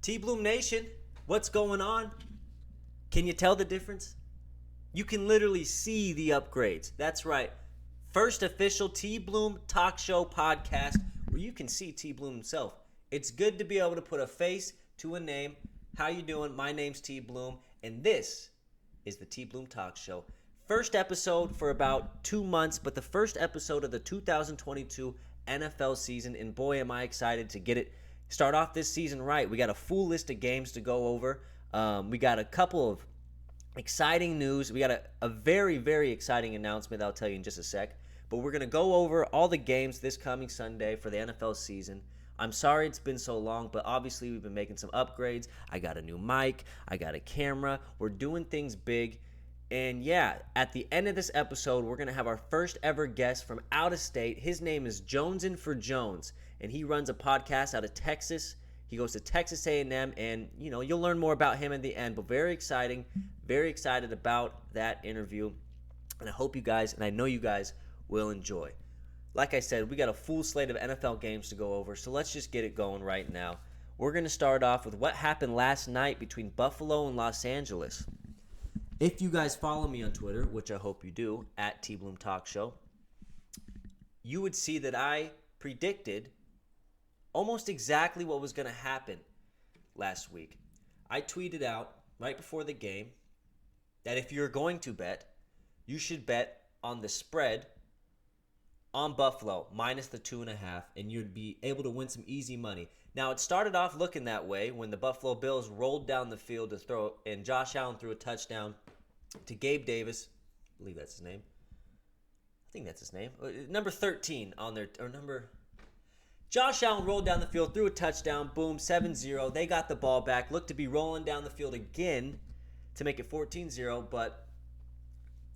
TBloom Nation, what's going on? Can you tell the difference? You can literally see the upgrades. That's right. First official TBloom talk show podcast where you can see TBloom himself. It's good to be able to put a face to a name. How you doing? My name's TBloom, and this is the TBloom Talk Show. First episode for about 2 months, but the first episode of the 2022 NFL season, and boy, am I excited to get it. Start off this season right. We got a full list of games to go over. We got a couple of exciting news. We got a very, very exciting announcement that I'll tell you in just a sec. But we're going to go over all the games this coming Sunday for the NFL season. I'm sorry it's been so long, but obviously we've been making some upgrades. I got a new mic. I got a camera. We're doing things big. And yeah, at the end of this episode, we're going to have our first ever guest from out of state. His name is JonesingforJones, and he runs a podcast out of Texas. He goes to Texas A&M, and you'll learn more about him in the end. But very exciting, very excited about that interview. And I hope you guys, and I know you guys, will enjoy. Like I said, we got a full slate of NFL games to go over, so let's just get it going right now. We're going to start off with what happened last night between Buffalo and Los Angeles. If you guys follow me on Twitter, which I hope you do, at TBloom Talk Show, you would see that I predicted almost exactly what was going to happen last week. I tweeted out right before the game that if you're going to bet, you should bet on the spread on Buffalo minus the 2.5, and you'd be able to win some easy money. Now, it started off looking that way when the Buffalo Bills rolled down the field to throw, and Josh Allen threw a touchdown to Gabe Davis. I believe that's his name. I think that's his name. Number 13 on their, or number... Josh Allen rolled down the field, threw a touchdown, boom, 7-0. They got the ball back, looked to be rolling down the field again to make it 14-0, but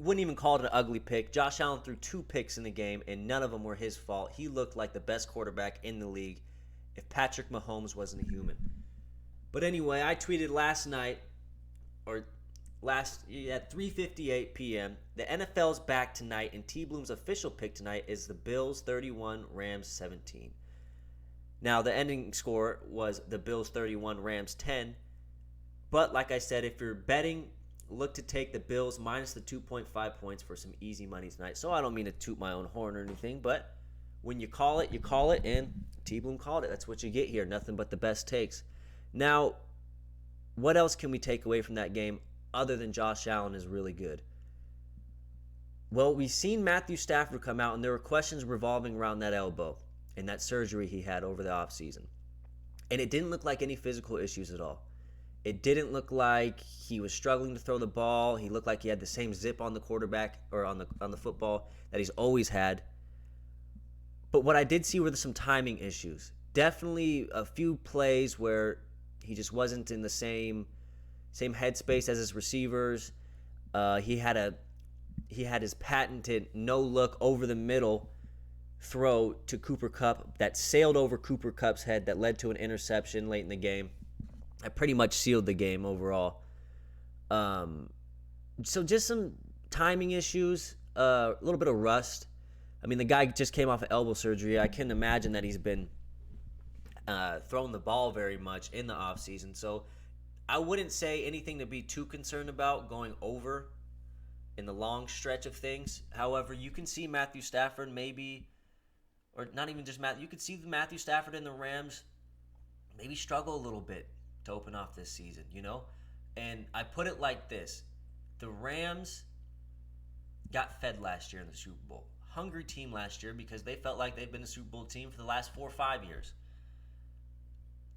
wouldn't even call it an ugly pick. Josh Allen threw 2 picks in the game, and none of them were his fault. He looked like the best quarterback in the league if Patrick Mahomes wasn't a human. But anyway, I tweeted last night, at 3:58 p.m., the NFL's back tonight, and TBloom's official pick tonight is the Bills 31, Rams 17. Now, the ending score was the Bills 31, Rams 10. But like I said, if you're betting, look to take the Bills minus the 2.5 points for some easy money tonight. So I don't mean to toot my own horn or anything, but when you call it, and TBloom called it. That's what you get here. Nothing but the best takes. Now, what else can we take away from that game other than Josh Allen is really good? Well, we've seen Matthew Stafford come out, and there were questions revolving around that elbow and that surgery he had over the offseason. And it didn't look like any physical issues at all. It didn't look like he was struggling to throw the ball. He looked like he had the same zip on the quarterback or on the football that he's always had. But what I did see were some timing issues. Definitely a few plays where he just wasn't in the same headspace as his receivers. He had his patented no-look over the middle throw to Cooper Kupp that sailed over Cooper Kupp's head that led to an interception late in the game. I pretty much sealed the game overall. So just some timing issues, a little bit of rust. I mean, the guy just came off of elbow surgery. I can imagine that he's been throwing the ball very much in the offseason. So I wouldn't say anything to be too concerned about going over in the long stretch of things. However, you can see Matthew Stafford maybe, or not even just Matthew, you could see Matthew Stafford and the Rams maybe struggle a little bit to open off this season, And I put it like this. The Rams got fed last year in the Super Bowl. Hungry team last year because they felt like they've been a Super Bowl team for the last 4 or 5 years.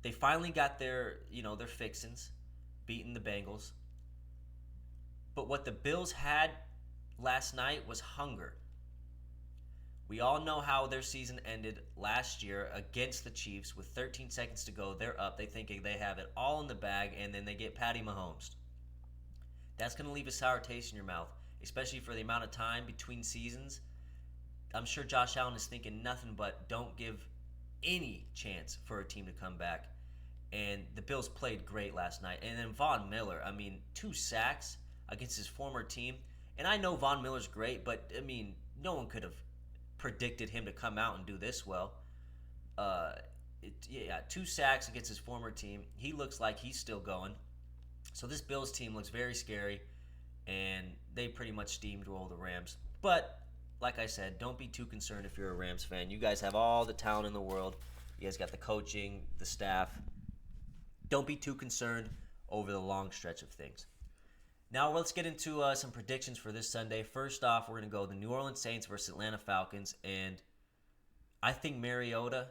They finally got their fixins, beating the Bengals. But what the Bills had last night was hunger. We all know how their season ended last year against the Chiefs with 13 seconds to go. They're up. They thinking they have it all in the bag, and then they get Patty Mahomes. That's going to leave a sour taste in your mouth, especially for the amount of time between seasons. I'm sure Josh Allen is thinking nothing but don't give any chance for a team to come back. And the Bills played great last night. And then Von Miller, 2 sacks against his former team. And I know Von Miller's great, but, no one could have predicted him to come out and do this well. 2 sacks against his former team. He looks like he's still going. So this Bills team looks very scary, and they pretty much steamroll the Rams. But like I said, don't be too concerned if you're a Rams fan. You guys have all the talent in the world. You guys got the coaching, the staff. Don't be too concerned over the long stretch of things. Now let's get into some predictions for this Sunday. First off, we're going to go the New Orleans Saints versus Atlanta Falcons, and I think Mariota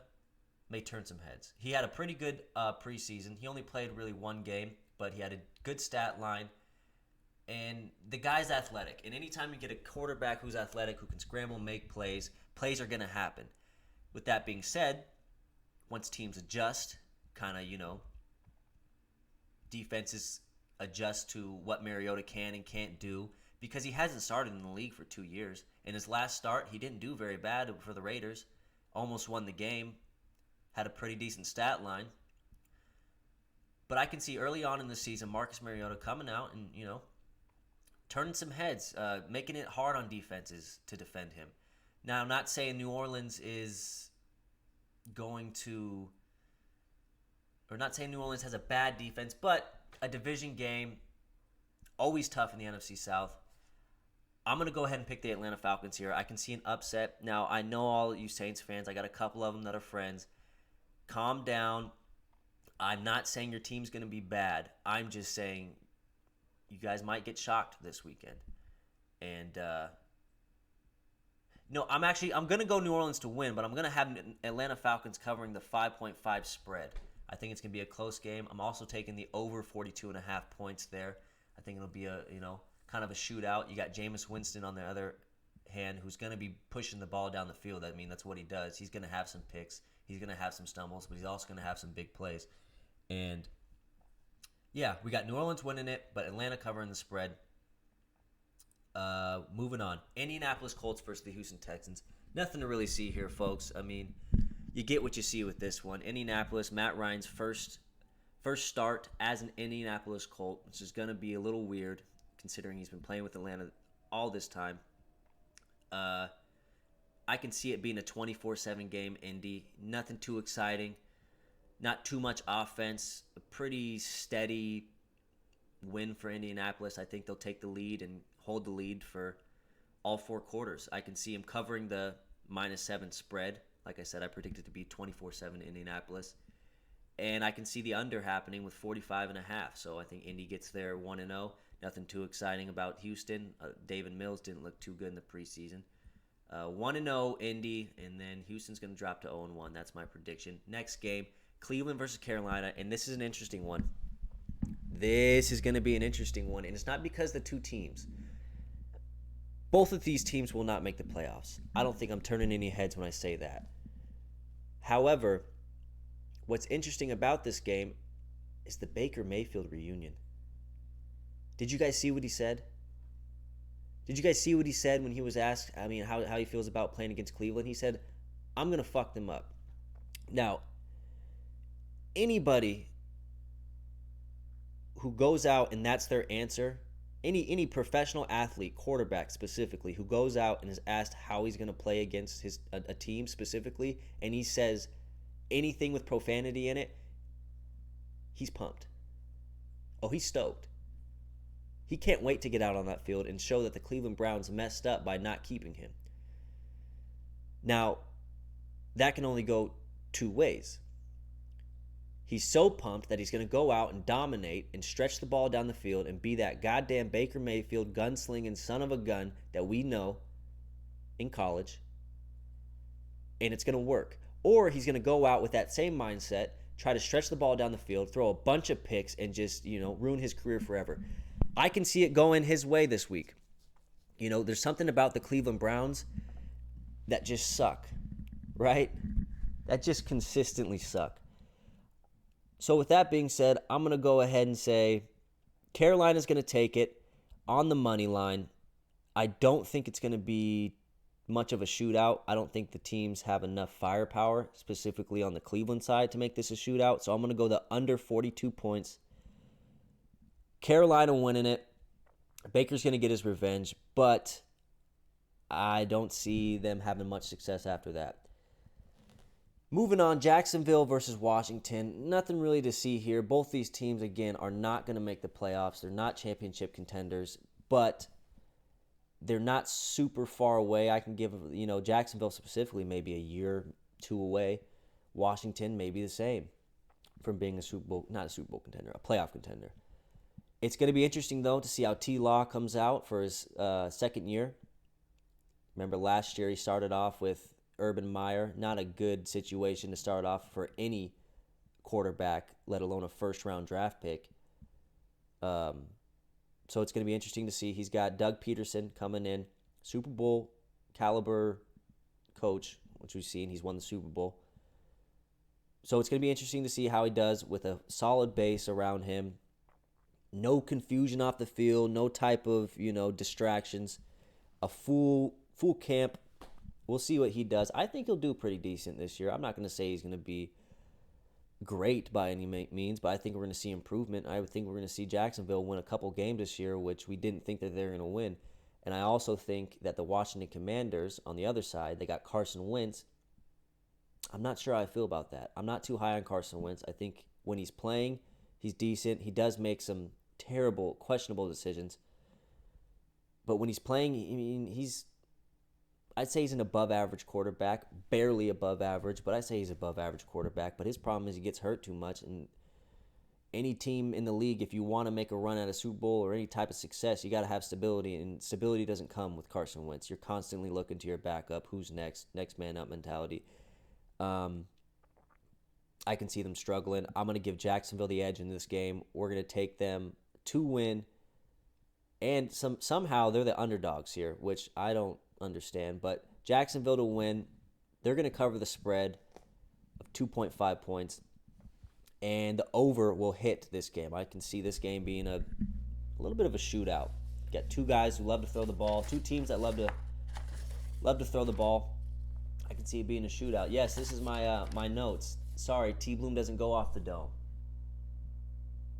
may turn some heads. He had a pretty good preseason. He only played really one game, but he had a good stat line. And the guy's athletic. And anytime you get a quarterback who's athletic, who can scramble and make plays, plays are going to happen. With that being said, once teams adjust, kind of, defenses adjust to what Mariota can and can't do, because he hasn't started in the league for 2 years. In his last start, he didn't do very bad for the Raiders. Almost won the game. Had a pretty decent stat line. But I can see early on in the season Marcus Mariota coming out and, turning some heads, making it hard on defenses to defend him. Now, I'm not saying New Orleans is going to, or not saying New Orleans has a bad defense, but a division game, always tough in the NFC South. I'm going to go ahead and pick the Atlanta Falcons here. I can see an upset. Now, I know all you Saints fans. I got a couple of them that are friends. Calm down. I'm not saying your team's going to be bad. I'm just saying you guys might get shocked this weekend. And no, I'm going to go New Orleans to win, but I'm going to have Atlanta Falcons covering the 5.5 spread. I think it's going to be a close game. I'm also taking the over 42.5 points there. I think it'll be a, kind of a shootout. You got Jameis Winston on the other hand, who's going to be pushing the ball down the field. I mean, that's what he does. He's going to have some picks. He's going to have some stumbles, but he's also going to have some big plays. And, yeah, we got New Orleans winning it, but Atlanta covering the spread. Moving on. Indianapolis Colts versus the Houston Texans. Nothing to really see here, folks. I mean, you get what you see with this one. Indianapolis, Matt Ryan's first start as an Indianapolis Colt, which is going to be a little weird considering he's been playing with Atlanta all this time. I can see it being a 24-7 game, Indy. Nothing too exciting. Not too much offense. A pretty steady win for Indianapolis. I think they'll take the lead and hold the lead for all 4 quarters. I can see him covering the -7 spread. Like I said, I predict it to be 24-7 Indianapolis. And I can see the under happening with 45.5. So I think Indy gets there 1-0. Nothing too exciting about Houston. David Mills didn't look too good in the preseason. 1-0 Indy, and then Houston's going to drop to 0-1. That's my prediction. Next game, Cleveland versus Carolina, and this is an interesting one. This is going to be an interesting one, and it's not because the two teams. Both of these teams will not make the playoffs. I don't think I'm turning any heads when I say that. However, what's interesting about this game is the Baker Mayfield reunion. Did you guys see what he said? Did you guys see what he said when he was asked, how he feels about playing against Cleveland? He said, I'm going to fuck them up. Now, anybody who goes out and that's their answer, any professional athlete, quarterback specifically, who goes out and is asked how he's going to play against a team specifically, and he says anything with profanity in it, he's pumped. Oh, he's stoked. He can't wait to get out on that field and show that the Cleveland Browns messed up by not keeping him. Now, that can only go 2 ways. He's so pumped that he's going to go out and dominate and stretch the ball down the field and be that goddamn Baker Mayfield gunslinging son of a gun that we know in college. And it's going to work. Or he's going to go out with that same mindset, try to stretch the ball down the field, throw a bunch of picks, and just, ruin his career forever. I can see it going his way this week. There's something about the Cleveland Browns that just suck, right? That just consistently suck. So with that being said, I'm going to go ahead and say Carolina's going to take it on the money line. I don't think it's going to be much of a shootout. I don't think the teams have enough firepower, specifically on the Cleveland side, to make this a shootout. So I'm going to go the under 42 points. Carolina winning it. Baker's going to get his revenge, but I don't see them having much success after that. Moving on, Jacksonville versus Washington. Nothing really to see here. Both these teams, again, are not going to make the playoffs. They're not championship contenders, but they're not super far away. I can give, Jacksonville specifically maybe a year, two away. Washington maybe the same from being a Super Bowl, not a Super Bowl contender, a playoff contender. It's going to be interesting, though, to see how T-Law comes out for his second year. Remember last year he started off with Urban Meyer. Not a good situation to start off for any quarterback, let alone a first-round draft pick. So it's going to be interesting to see. He's got Doug Peterson coming in, Super Bowl caliber coach, which we've seen. He's won the Super Bowl. So it's going to be interesting to see how he does with a solid base around him. No confusion off the field, no type of, distractions. A full camp. We'll see what he does. I think he'll do pretty decent this year. I'm not going to say he's going to be great by any means, but I think we're going to see improvement. I would think we're going to see Jacksonville win a couple games this year, which we didn't think that they're going to win. And I also think that the Washington Commanders, on the other side, they got Carson Wentz. I'm not sure how I feel about that. I'm not too high on Carson Wentz. I think when he's playing, he's decent. He does make some terrible, questionable decisions. But when he's playing, I'd say he's an above-average quarterback, barely above average, but I say he's above-average quarterback. But his problem is he gets hurt too much. And any team in the league, if you want to make a run at a Super Bowl or any type of success, you got to have stability. And stability doesn't come with Carson Wentz. You're constantly looking to your backup. Who's next? Next man up mentality. I can see them struggling. I'm going to give Jacksonville the edge in this game. We're going to take them to win. And somehow they're the underdogs here, which I don't understand. But Jacksonville to win. They're going to cover the spread of 2.5 points. And the over will hit this game. I can see this game being a little bit of a shootout. Got two guys who love to throw the ball. Two teams that love to throw the ball. I can see it being a shootout. Yes, this is my notes. Sorry, TBloom doesn't go off the dome.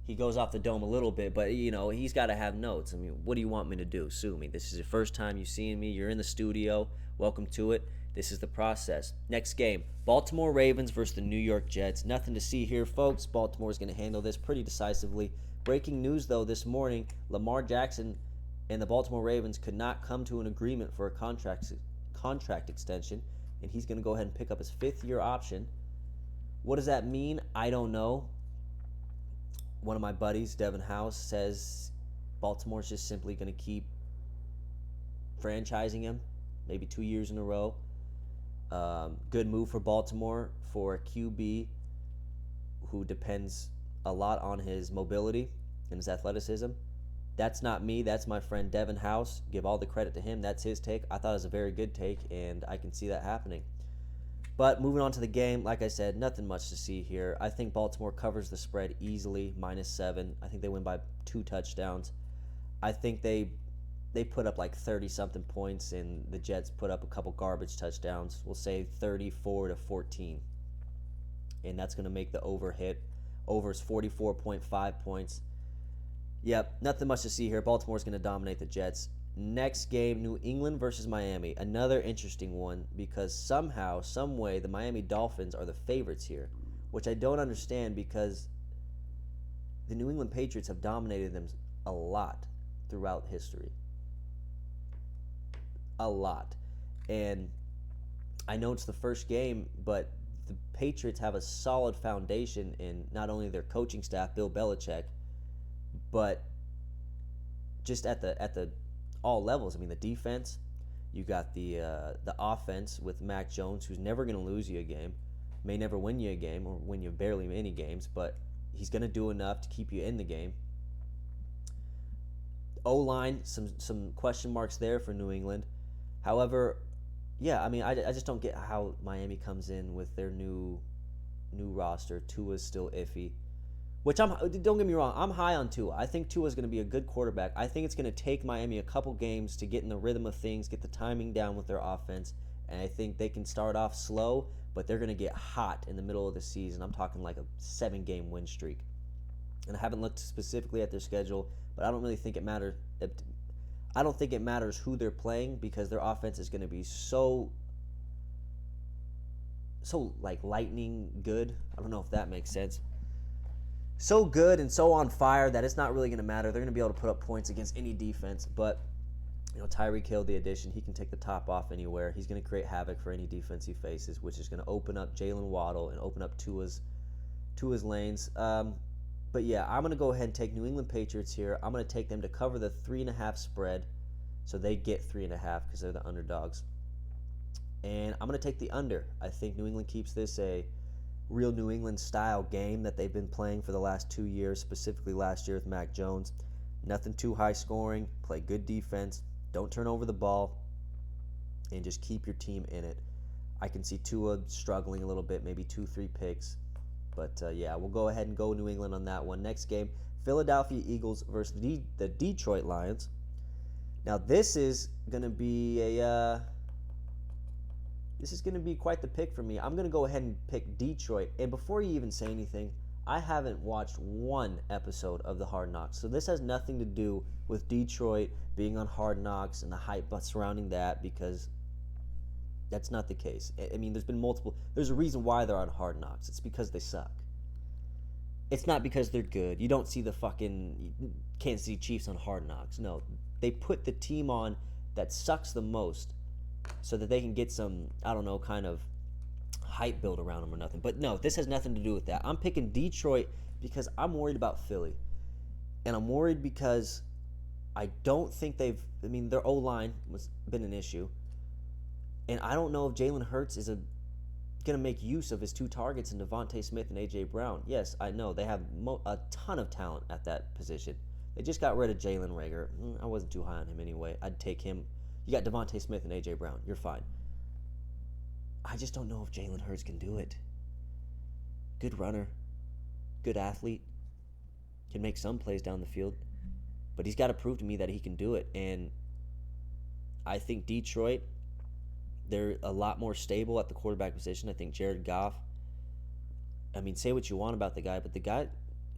He goes off the dome a little bit, but, he's got to have notes. I mean, what do you want me to do? Sue me. This is your first time you've seen me. You're in the studio. Welcome to it. This is the process. Next game, Baltimore Ravens versus the New York Jets. Nothing to see here, folks. Baltimore is going to handle this pretty decisively. Breaking news, though, this morning, Lamar Jackson and the Baltimore Ravens could not come to an agreement for a contract extension, and he's going to go ahead and pick up his fifth-year option. What does that mean? I don't know. One of my buddies, Devin House, says Baltimore's just simply going to keep franchising him, maybe 2 years in a row. Good move for Baltimore for a QB who depends a lot on his mobility and his athleticism. That's not me. That's my friend Devin House. Give all the credit to him. That's his take. I thought it was a very good take, and I can see that happening. But moving on to the game, like I said, nothing much to see here. I think Baltimore covers the spread easily, -7. I think they win by 2 touchdowns. I think they put up like 30-something points, and the Jets put up a couple garbage touchdowns. We'll say 34-14. And that's going to make the over hit. Over is 44.5 points. Yep, nothing much to see here. Baltimore's going to dominate the Jets. Next game, New England versus Miami. Another interesting one because somehow, some way, the Miami Dolphins are the favorites here, which I don't understand because the New England Patriots have dominated them a lot throughout history. A lot. And I know it's the first game, but the Patriots have a solid foundation in not only their coaching staff, Bill Belichick, but just at the all levels. I mean, the defense, you got the offense with Mac Jones, who's never going to lose you a game, may never win you a game or win you barely any games, but he's going to do enough to keep you in the game. O-line, some question marks there for New England. However, yeah, I mean, I just don't get how Miami comes in with their new roster. Tua's still iffy. Which don't get me wrong, I'm high on Tua. I think Tua's going to be a good quarterback. I think it's going to take Miami a couple games to get in the rhythm of things, get the timing down with their offense, and I think they can start off slow, but they're going to get hot in the middle of the season. I'm talking like a 7-game win streak. And I haven't looked specifically at their schedule, but I don't really think it matters. I don't think it matters who they're playing because their offense is going to be so like lightning good. I don't know if that makes sense. So good and so on fire that it's not really going to matter. They're going to be able to put up points against any defense. But Tyreek Hill, the addition, he can take the top off anywhere. He's going to create havoc for any defense he faces, which is going to open up Jalen Waddle and open up Tua's lanes. But yeah, I'm going to go ahead and take New England Patriots here. I'm going to take them to cover the 3.5 spread, so they get 3.5 because they're the underdogs. And I'm going to take the under. I think New England keeps this a real New England style game that they've been playing for the last 2 years, specifically last year with Mac Jones. Nothing too high scoring, play good defense, don't turn over the ball, and just keep your team in it. I can see Tua struggling a little bit, maybe 2-3 picks. But yeah, we'll go ahead and go New England on that one. Next game, Philadelphia Eagles versus the Detroit Lions. Now this is going to be quite the pick for me. I'm going to go ahead and pick Detroit. And before you even say anything, I haven't watched one episode of the Hard Knocks. So this has nothing to do with Detroit being on Hard Knocks and the hype surrounding that, because that's not the case. I mean, there's a reason why they're on Hard Knocks. It's because they suck. It's not because they're good. You don't see the fucking Kansas City Chiefs on Hard Knocks. No, they put the team on that sucks the most so that they can get some, I don't know, kind of hype built around them or nothing. But no, this has nothing to do with that. I'm picking Detroit because I'm worried about Philly. And I'm worried because I don't think their O-line has been an issue. And I don't know if Jalen Hurts is going to make use of his 2 targets in Devontae Smith and A.J. Brown. Yes, I know. They have a ton of talent at that position. They just got rid of Jalen Reagor. I wasn't too high on him anyway. I'd take him. You got Devontae Smith and A.J. Brown. You're fine. I just don't know if Jalen Hurts can do it. Good runner. Good athlete. Can make some plays down the field. But he's got to prove to me that he can do it. And I think Detroit, they're a lot more stable at the quarterback position. I think Jared Goff, I mean, say what you want about the guy, but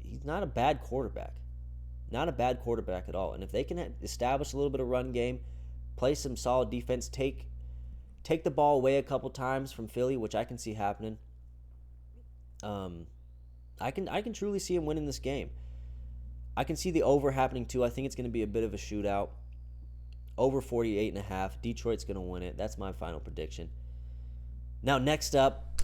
he's not a bad quarterback. Not a bad quarterback at all. And if they can establish a little bit of run game, play some solid defense, take the ball away a couple times from Philly, which I can see happening, I can truly see him winning this game. I can see the over happening too. I think it's going to be a bit of a shootout. Over 48.5. Detroit's going to win it. That's my final prediction. Now, next up,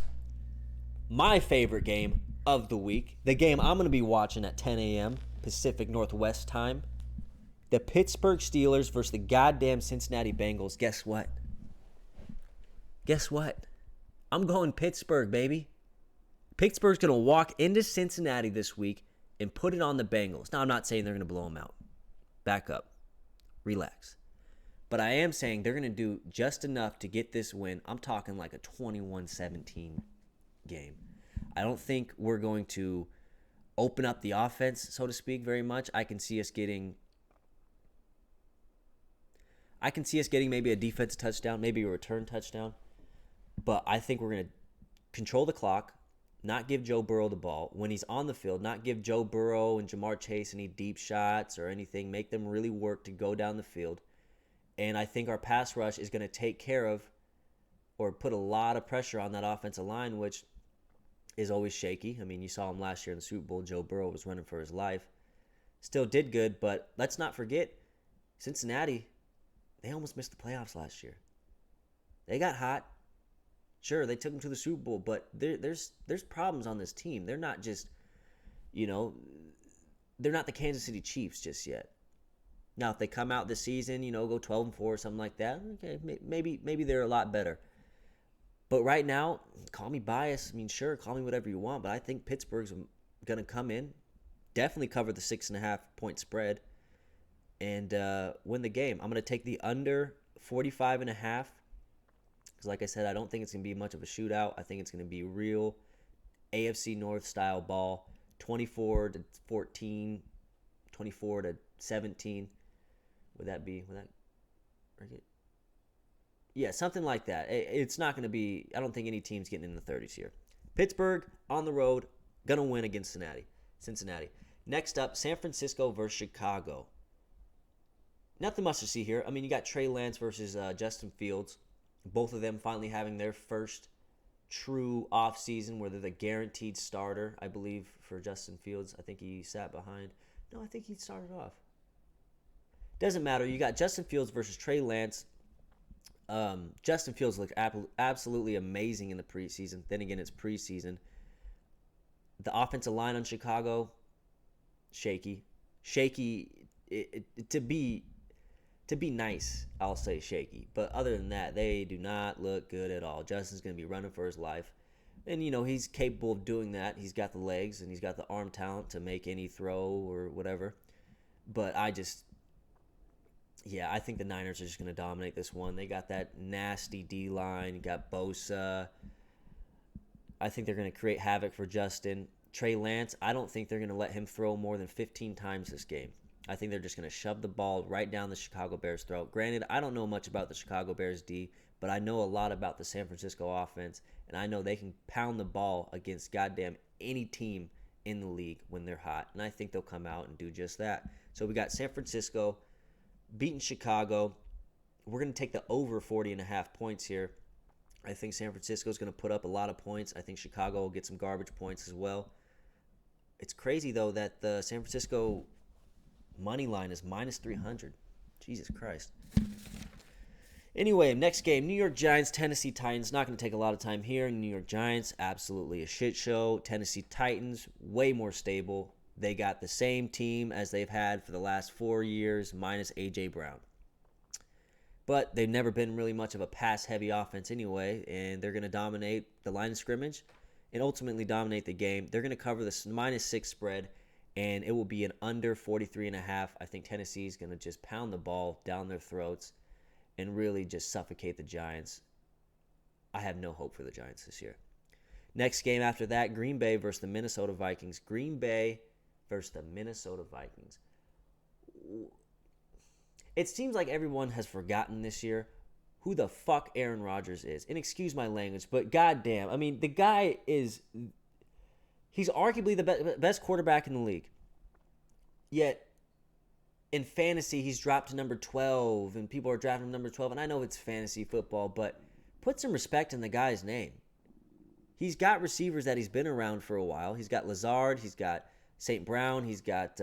my favorite game of the week. The game I'm going to be watching at 10 a.m. Pacific Northwest time. The Pittsburgh Steelers versus the goddamn Cincinnati Bengals. Guess what? I'm going Pittsburgh, baby. Pittsburgh's going to walk into Cincinnati this week and put it on the Bengals. Now, I'm not saying they're going to blow them out. Back up. Relax. But I am saying they're going to do just enough to get this win. I'm talking like a 21-17 game. I don't think we're going to open up the offense, so to speak, very much. I can see us getting maybe a defense touchdown, maybe a return touchdown. But I think we're going to control the clock, not give Joe Burrow the ball. When he's on the field, not give Joe Burrow and Jamar Chase any deep shots or anything. Make them really work to go down the field. And I think our pass rush is going to take care of or put a lot of pressure on that offensive line, which is always shaky. I mean, you saw him last year in the Super Bowl. Joe Burrow was running for his life. Still did good, but let's not forget, Cincinnati, they almost missed the playoffs last year. They got hot. Sure, they took them to the Super Bowl, but there's problems on this team. They're not just, they're not the Kansas City Chiefs just yet. Now, if they come out this season, go 12-4 or something like that, okay, maybe they're a lot better. But right now, call me biased. I mean, sure, call me whatever you want, but I think Pittsburgh's going to come in, definitely cover the 6.5-point spread, and win the game. I'm going to take the under 45.5 because, like I said, I don't think it's going to be much of a shootout. I think it's going to be real AFC North style ball, 24-14, 24-17. Would that yeah, something like that. It's not going to be, I don't think any team's getting in the 30s here. Pittsburgh on the road, going to win against Cincinnati. Next up, San Francisco versus Chicago. Nothing much to see here. I mean, you got Trey Lance versus Justin Fields. Both of them finally having their first true offseason where they're the guaranteed starter, I believe, for Justin Fields. I think he sat behind. No, I think he started off. Doesn't matter. You got Justin Fields versus Trey Lance. Justin Fields looked absolutely amazing in the preseason. Then again, it's preseason. The offensive line on Chicago, shaky. To be nice, I'll say shaky. But other than that, they do not look good at all. Justin's going to be running for his life. And, he's capable of doing that. He's got the legs and he's got the arm talent to make any throw or whatever. But I think the Niners are just going to dominate this one. They got that nasty D-line. You got Bosa. I think they're going to create havoc for Justin. Trey Lance, I don't think they're going to let him throw more than 15 times this game. I think they're just going to shove the ball right down the Chicago Bears' throat. Granted, I don't know much about the Chicago Bears D, but I know a lot about the San Francisco offense, and I know they can pound the ball against goddamn any team in the league when they're hot, and I think they'll come out and do just that. So we got San Francisco beating Chicago. We're going to take the over 40.5 points here. I think San Francisco is going to put up a lot of points. I think Chicago will get some garbage points as well. It's crazy, though, that the San Francisco money line is minus 300. Jesus Christ. Anyway, next game, New York Giants, Tennessee Titans. Not going to take a lot of time here. New York Giants, absolutely a shit show. Tennessee Titans, way more stable. They got the same team as they've had for the last 4 years, minus A.J. Brown. But they've never been really much of a pass-heavy offense anyway, and they're going to dominate the line of scrimmage and ultimately dominate the game. They're going to cover this -6 spread, and it will be an under 43.5. I think Tennessee's going to just pound the ball down their throats and really just suffocate the Giants. I have no hope for the Giants this year. Next game after that, Green Bay versus the Minnesota Vikings. Green Bay versus the Minnesota Vikings. It seems like everyone has forgotten this year who the fuck Aaron Rodgers is. And excuse my language, but goddamn, I mean, the guy he's arguably the best quarterback in the league. Yet, in fantasy, he's dropped to number 12, and people are drafting him number 12. And I know it's fantasy football, but put some respect in the guy's name. He's got receivers that he's been around for a while. He's got Lazard, he's got St. Brown, he's got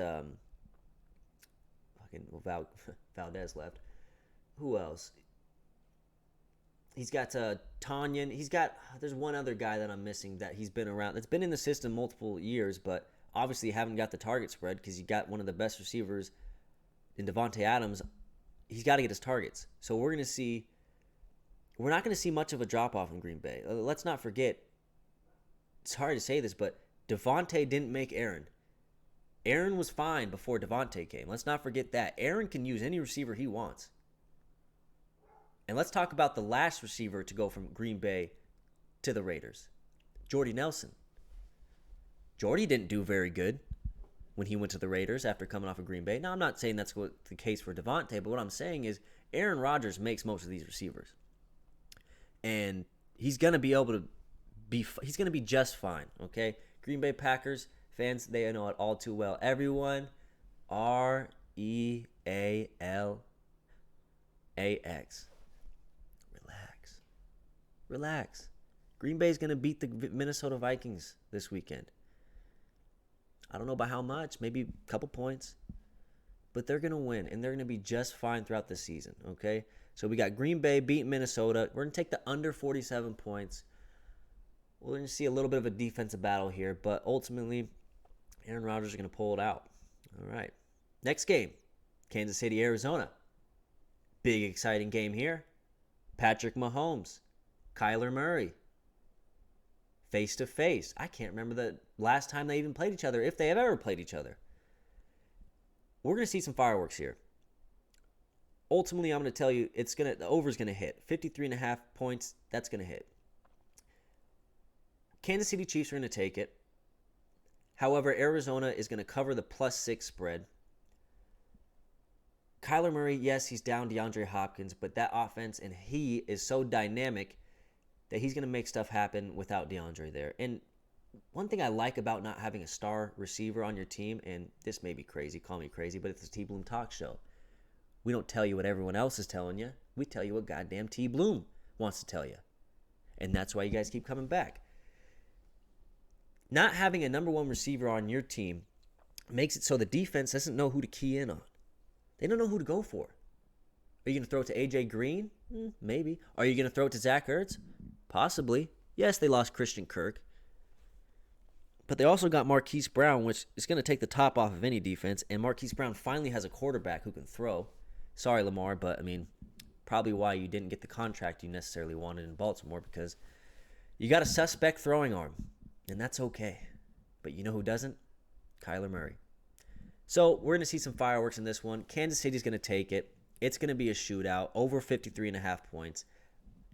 Valdez left. Who else? He's got Tanyan. There's one other guy that I'm missing that he's been around. That's been in the system multiple years, but obviously haven't got the target spread because you got one of the best receivers in Devontae Adams. He's got to get his targets. So we're not going to see much of a drop-off in Green Bay. Let's not forget, it's hard to say this, but Devontae didn't make Aaron. Aaron was fine before Devontae came. Let's not forget that. Aaron can use any receiver he wants. And let's talk about the last receiver to go from Green Bay to the Raiders, Jordy Nelson. Jordy didn't do very good when he went to the Raiders after coming off of Green Bay. Now, I'm not saying that's the case for Devontae, but what I'm saying is Aaron Rodgers makes most of these receivers. And he's going to be able to he's going to be just fine, okay? Green Bay Packers fans, they know it all too well. Everyone, REALAX. Relax. Green Bay's going to beat the Minnesota Vikings this weekend. I don't know by how much, maybe a couple points. But they're going to win, and they're going to be just fine throughout the season, okay? So we got Green Bay beating Minnesota. We're going to take the under 47 points. We're going to see a little bit of a defensive battle here, but ultimately, Aaron Rodgers is going to pull it out. All right. Next game, Kansas City, Arizona. Big, exciting game here. Patrick Mahomes, Kyler Murray, face-to-face. I can't remember the last time they even played each other, if they have ever played each other. We're going to see some fireworks here. Ultimately, I'm going to tell you, the over's going to hit. 53.5 points, that's going to hit. Kansas City Chiefs are going to take it. However, Arizona is going to cover the +6 spread. Kyler Murray, yes, he's down DeAndre Hopkins, but that offense, and he is so dynamic that he's going to make stuff happen without DeAndre there. And one thing I like about not having a star receiver on your team, and this may be crazy, call me crazy, but it's the TBloom talk show. We don't tell you what everyone else is telling you. We tell you what goddamn TBloom wants to tell you. And that's why you guys keep coming back. Not having a number one receiver on your team makes it so the defense doesn't know who to key in on. They don't know who to go for. Are you going to throw it to A.J. Green? Maybe. Are you going to throw it to Zach Ertz? Possibly. Yes, they lost Christian Kirk. But they also got Marquise Brown, which is going to take the top off of any defense. And Marquise Brown finally has a quarterback who can throw. Sorry, Lamar, but, probably why you didn't get the contract you necessarily wanted in Baltimore, because you got a suspect throwing arm. And that's okay. But you know who doesn't? Kyler Murray. So we're going to see some fireworks in this one. Kansas City's going to take it. It's going to be a shootout, over 53.5 points.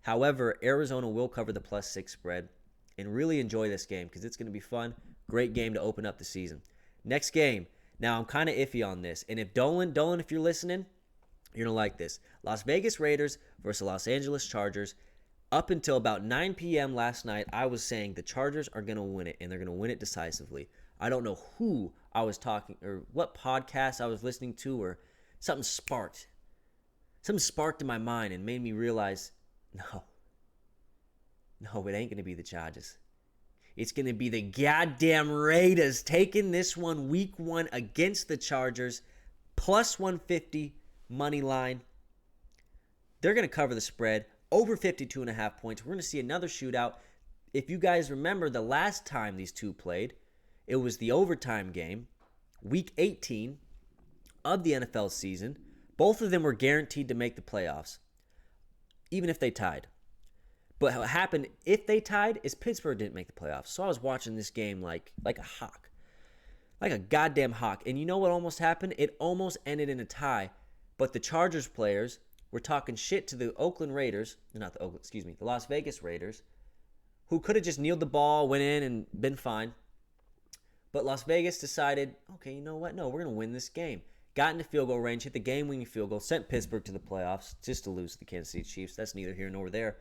However, Arizona will cover the +6 spread and really enjoy this game because it's going to be fun. Great game to open up the season. Next game. Now, I'm kind of iffy on this. And if Dolan, if you're listening, you're going to like this. Las Vegas Raiders versus Los Angeles Chargers. Up until about 9 p.m. last night, I was saying the Chargers are going to win it, and they're going to win it decisively. I don't know who I was talking or what podcast I was listening to, or something sparked. Something sparked in my mind and made me realize, no, it ain't going to be the Chargers. It's going to be the goddamn Raiders taking this one week 1 against the Chargers, +150 money line. They're going to cover the spread, over 52.5 points. We're going to see another shootout. If you guys remember the last time these two played, it was the overtime game, week 18 of the NFL season. Both of them were guaranteed to make the playoffs, even if they tied. But what happened if they tied is Pittsburgh didn't make the playoffs. So I was watching this game like a hawk, like a goddamn hawk. And you know what almost happened? It almost ended in a tie. But the Chargers players were talking shit to the the Las Vegas Raiders, who could have just kneeled the ball, went in, and been fine. But Las Vegas decided, okay, you know what? No, we're going to win this game. Got into field goal range, hit the game-winning field goal, sent Pittsburgh to the playoffs just to lose to the Kansas City Chiefs. That's neither here nor there.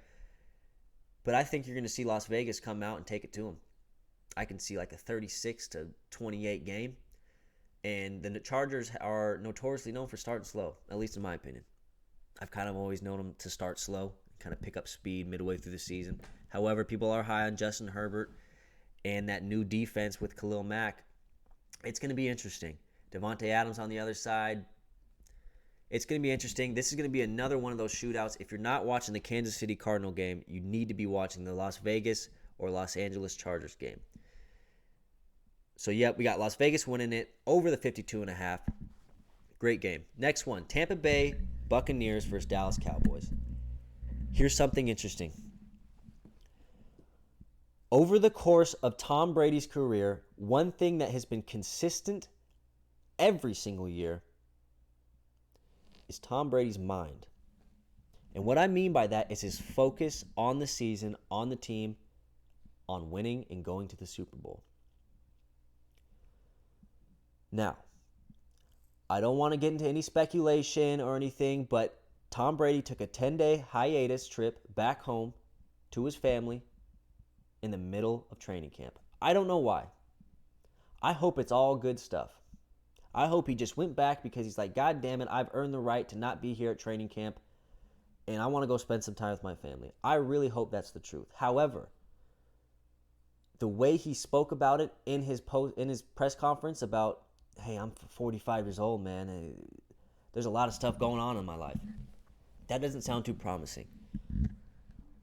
But I think you're going to see Las Vegas come out and take it to them. I can see like a 36-28 game. And the Chargers are notoriously known for starting slow, at least in my opinion. I've kind of always known them to start slow, kind of pick up speed midway through the season. However, people are high on Justin Herbert and that new defense with Khalil Mack. It's going to be interesting. Devontae Adams on the other side. It's going to be interesting. This is going to be another one of those shootouts. If you're not watching the Kansas City Cardinal game, you need to be watching the Las Vegas or Los Angeles Chargers game. So, yeah, we got Las Vegas winning it over the 52.5. Great game. Next one, Tampa Bay Buccaneers versus Dallas Cowboys. Here's something interesting. Over the course of Tom Brady's career, one thing that has been consistent every single year is Tom Brady's mind. And what I mean by that is his focus on the season, on the team, on winning and going to the Super Bowl. Now, I don't want to get into any speculation or anything, but Tom Brady took a 10-day hiatus trip back home to his family in the middle of training camp. I don't know why. I hope it's all good stuff. I hope he just went back because he's like, God damn it, I've earned the right to not be here at training camp, and I want to go spend some time with my family. I really hope that's the truth. However, the way he spoke about it in his press conference about, hey, I'm 45 years old, man. There's a lot of stuff going on in my life. That doesn't sound too promising.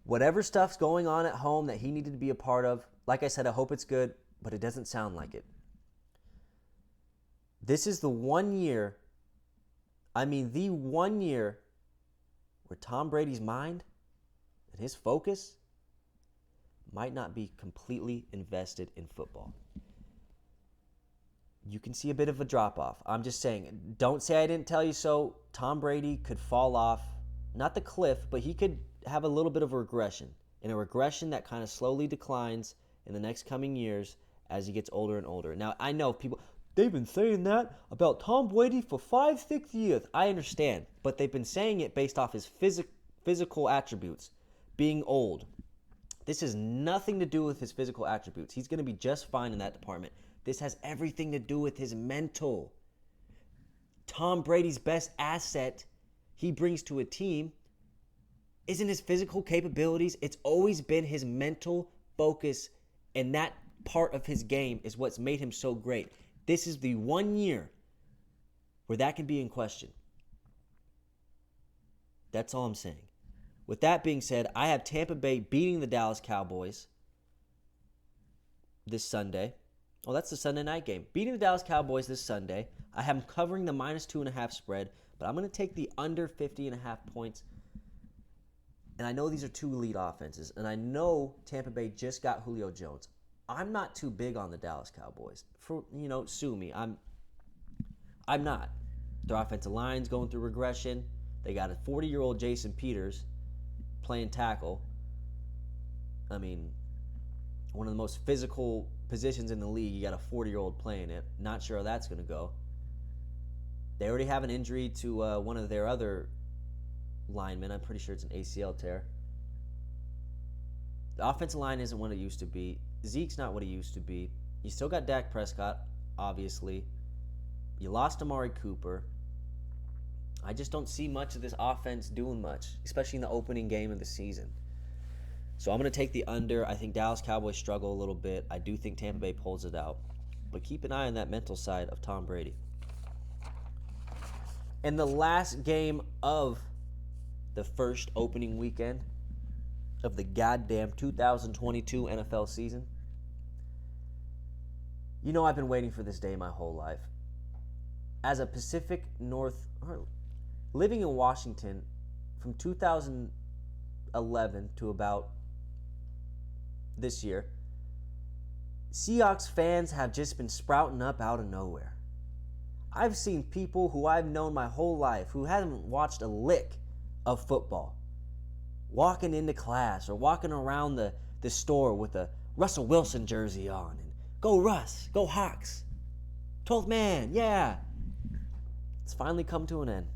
Whatever stuff's going on at home that he needed to be a part of, like I said, I hope it's good, but it doesn't sound like it. This is the one year where Tom Brady's mind and his focus might not be completely invested in football. You can see a bit of a drop-off. I'm just saying, don't say I didn't tell you so. Tom Brady could fall off, not the cliff, but he could have a little bit of a regression, and a regression that kind of slowly declines in the next coming years as he gets older and older. Now, I know people, they've been saying that about Tom Brady for 5-6 years. I understand, but they've been saying it based off his physical attributes, being old. This has nothing to do with his physical attributes. He's going to be just fine in that department. This has everything to do with his mental. Tom Brady's best asset he brings to a team isn't his physical capabilities. It's always been his mental focus, and that part of his game is what's made him so great. This is the 1 year where that can be in question. That's all I'm saying. With that being said, I have Tampa Bay beating the Dallas Cowboys this Sunday. Oh, that's the Sunday night game. Beating the Dallas Cowboys this Sunday. I have them covering the -2.5 spread, but I'm going to take the under 50.5 points. And I know these are two elite offenses, and I know Tampa Bay just got Julio Jones. I'm not too big on the Dallas Cowboys. Sue me. I'm not. Their offensive line's going through regression. They got a 40-year-old Jason Peters playing tackle. I mean, one of the most physical positions in the league. You got a 40-year-old playing it. Not sure how that's going to go. They already have an injury to one of their other linemen. I'm pretty sure it's an ACL tear. The offensive line isn't what it used to be. Zeke's not what he used to be. You still got Dak Prescott, obviously. You lost Amari Cooper. I just don't see much of this offense doing much, especially in the opening game of the season. So I'm going to take the under. I think Dallas Cowboys struggle a little bit. I do think Tampa Bay pulls it out. But keep an eye on that mental side of Tom Brady. And the last game of the first opening weekend of the goddamn 2022 NFL season. You know I've been waiting for this day my whole life. As a Pacific North, living in Washington from 2011 to about this year, Seahawks fans have just been sprouting up out of nowhere. I've seen people who I've known my whole life who haven't watched a lick of football walking into class or walking around the store with a Russell Wilson jersey on and go Russ, go Hawks, 12th man, yeah. It's finally come to an end.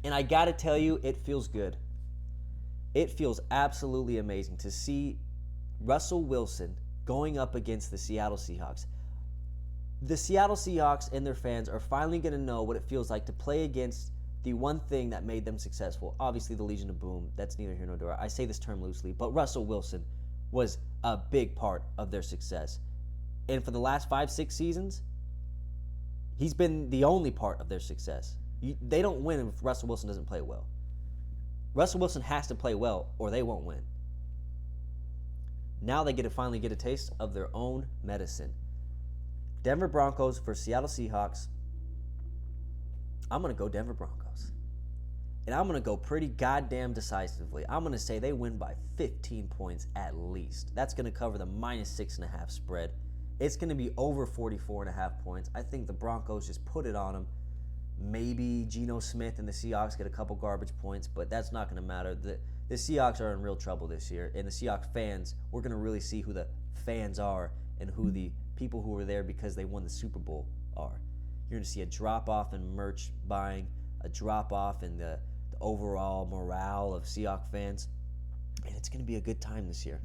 And I gotta tell you, it feels good. It feels absolutely amazing to see Russell Wilson going up against the Seattle Seahawks. The Seattle Seahawks and their fans are finally going to know what it feels like to play against the one thing that made them successful. Obviously, the Legion of Boom. That's neither here nor there. I say this term loosely, but Russell Wilson was a big part of their success. And for the last 5-6 seasons, he's been the only part of their success. They don't win if Russell Wilson doesn't play well. Russell Wilson has to play well or they won't win. Now they get to finally get a taste of their own medicine. Denver Broncos for Seattle Seahawks. I'm going to go Denver Broncos. And I'm going to go pretty goddamn decisively. I'm going to say they win by 15 points at least. That's going to cover the -6.5 spread. It's going to be over 44.5 points. I think the Broncos just put it on them. Maybe Geno Smith and the Seahawks get a couple garbage points, but that's not going to matter. The Seahawks are in real trouble this year, and the Seahawks fans, we're going to really see who the fans are and who the people who were there because they won the Super Bowl are. You're going to see a drop-off in merch buying, a drop-off in the overall morale of Seahawks fans, and it's going to be a good time this year.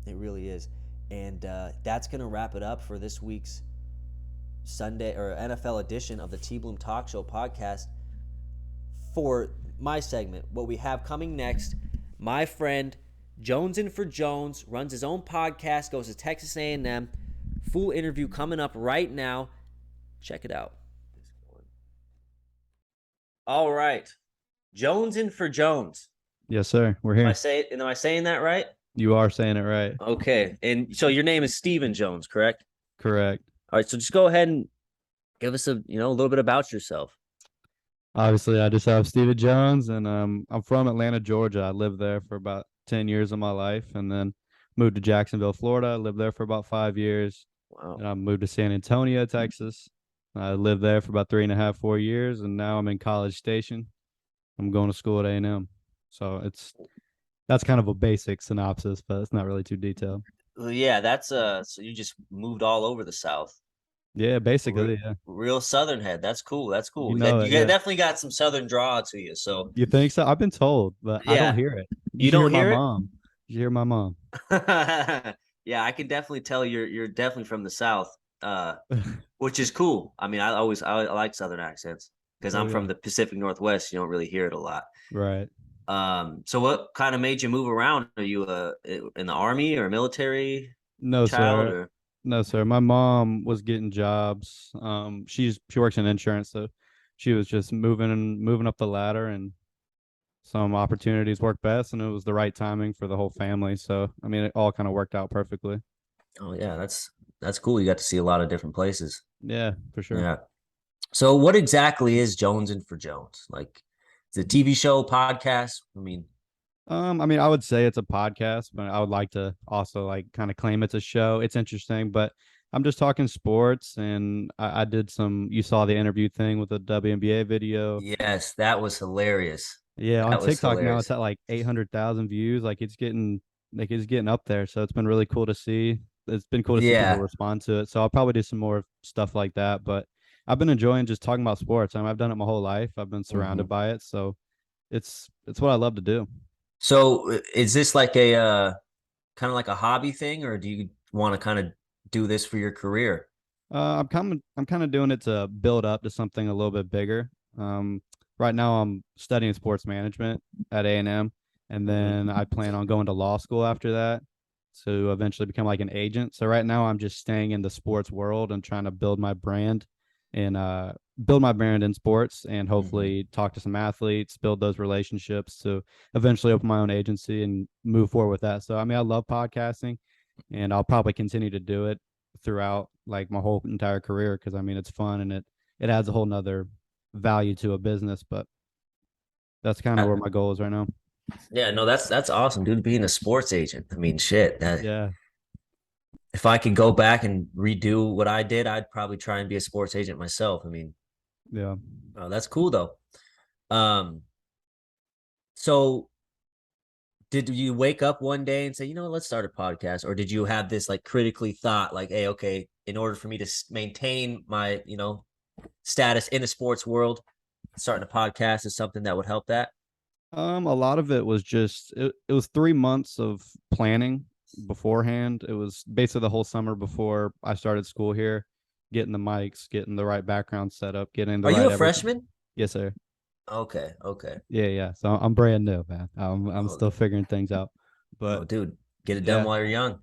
It really is. And that's going to wrap it up for this week's Sunday or NFL edition of the TBloom Talk Show podcast. For my segment, what we have coming next, my friend JonesingforJones runs his own podcast, goes to Texas A&M. Full interview coming up right now. Check it out. All right. JonesingforJones. Yes, sir. We're here. Am I saying that right? You are saying it right. Okay. And so your name is Stephen Jones, correct? Correct. All right. So just go ahead and give us a little bit about yourself. Obviously, I just have Stephen Jones, and I'm from Atlanta, Georgia. I lived there for about 10 years of my life, and then moved to Jacksonville, Florida. I lived there for about 5 years. Wow. And I moved to San Antonio, Texas. I lived there for about 3.5, 4 years, and now I'm in College Station. I'm going to school at A&M. So that's kind of a basic synopsis, but it's not really too detailed. Well, yeah, that's so you just moved all over the South. Yeah, basically, yeah. Real Southern head. That's cool. That's cool. You definitely got some Southern draw to you. So you think so? I've been told, but yeah. I don't hear it. You don't hear my it? Mom. You hear my mom. Yeah, I can definitely tell you're definitely from the South, which is cool. I mean, I like Southern accents because I'm from the Pacific Northwest. You don't really hear it a lot. Right. So what kind of made you move around? Are you in the army or military No, child sir. or? No, sir. My mom was getting jobs. She works in insurance, so she was just moving up the ladder, and some opportunities worked best, and it was the right timing for the whole family. So, I mean, it all kind of worked out perfectly. Oh yeah, that's cool. You got to see a lot of different places. Yeah, for sure. Yeah. So what exactly is Jonesing for Jones? Like, it's a TV show, podcast? I mean, I mean, I would say it's a podcast, but I would like to also like kind of claim it's a show. It's interesting, but I'm just talking sports, and I did some. You saw the interview thing with the WNBA video. yes, that was hilarious. Yeah, on That was TikTok now it's hilarious. at like 800,000 views. Like it's getting up there. So it's been really cool to see. It's been cool to see people Yeah. respond to it. So I'll probably do some more stuff like that. But I've been enjoying just talking about sports. I mean, I've done it my whole life. I've been surrounded Hmm. by it. So it's what I love to do. So is this like a kind of like a hobby thing, or do you want to kind of do this for your career? I'm kind of doing it to build up to something a little bit bigger. Um, right now I'm studying sports management at A&M, and Hmm. then I plan on going to law school after that to eventually become like an agent. So right now I'm just staying in the sports world and trying to build my brand in sports, and Hmm. hopefully talk to some athletes, build those relationships to eventually open my own agency and move forward with that. So I mean, I love podcasting, and I'll probably continue to do it throughout like my whole entire career, because I mean it's fun, and it adds a whole nother value to a business. But that's kind of where my goal is right now. Yeah, no, that's awesome, dude. Being a sports agent. I mean, shit. That Yeah, if I could go back and redo what I did, I'd probably try and be a sports agent myself. I mean, yeah. oh, that's cool though. Um, so did you wake up one day and say, you know, let's start a podcast, or did you have this like critically thought, like, hey, okay, in order for me to maintain my, status in the sports world, starting a podcast is something that would help that? A lot of it was just it was 3 months of planning beforehand. It was basically the whole summer before I started school here, getting the mics, getting the right background set up, getting the Are you right a everything. freshman? Yes, sir. Okay, okay. Yeah, yeah. So I'm brand new, man. I'm Oh, still figuring things out. oh, But dude, get it done yeah, while you're young.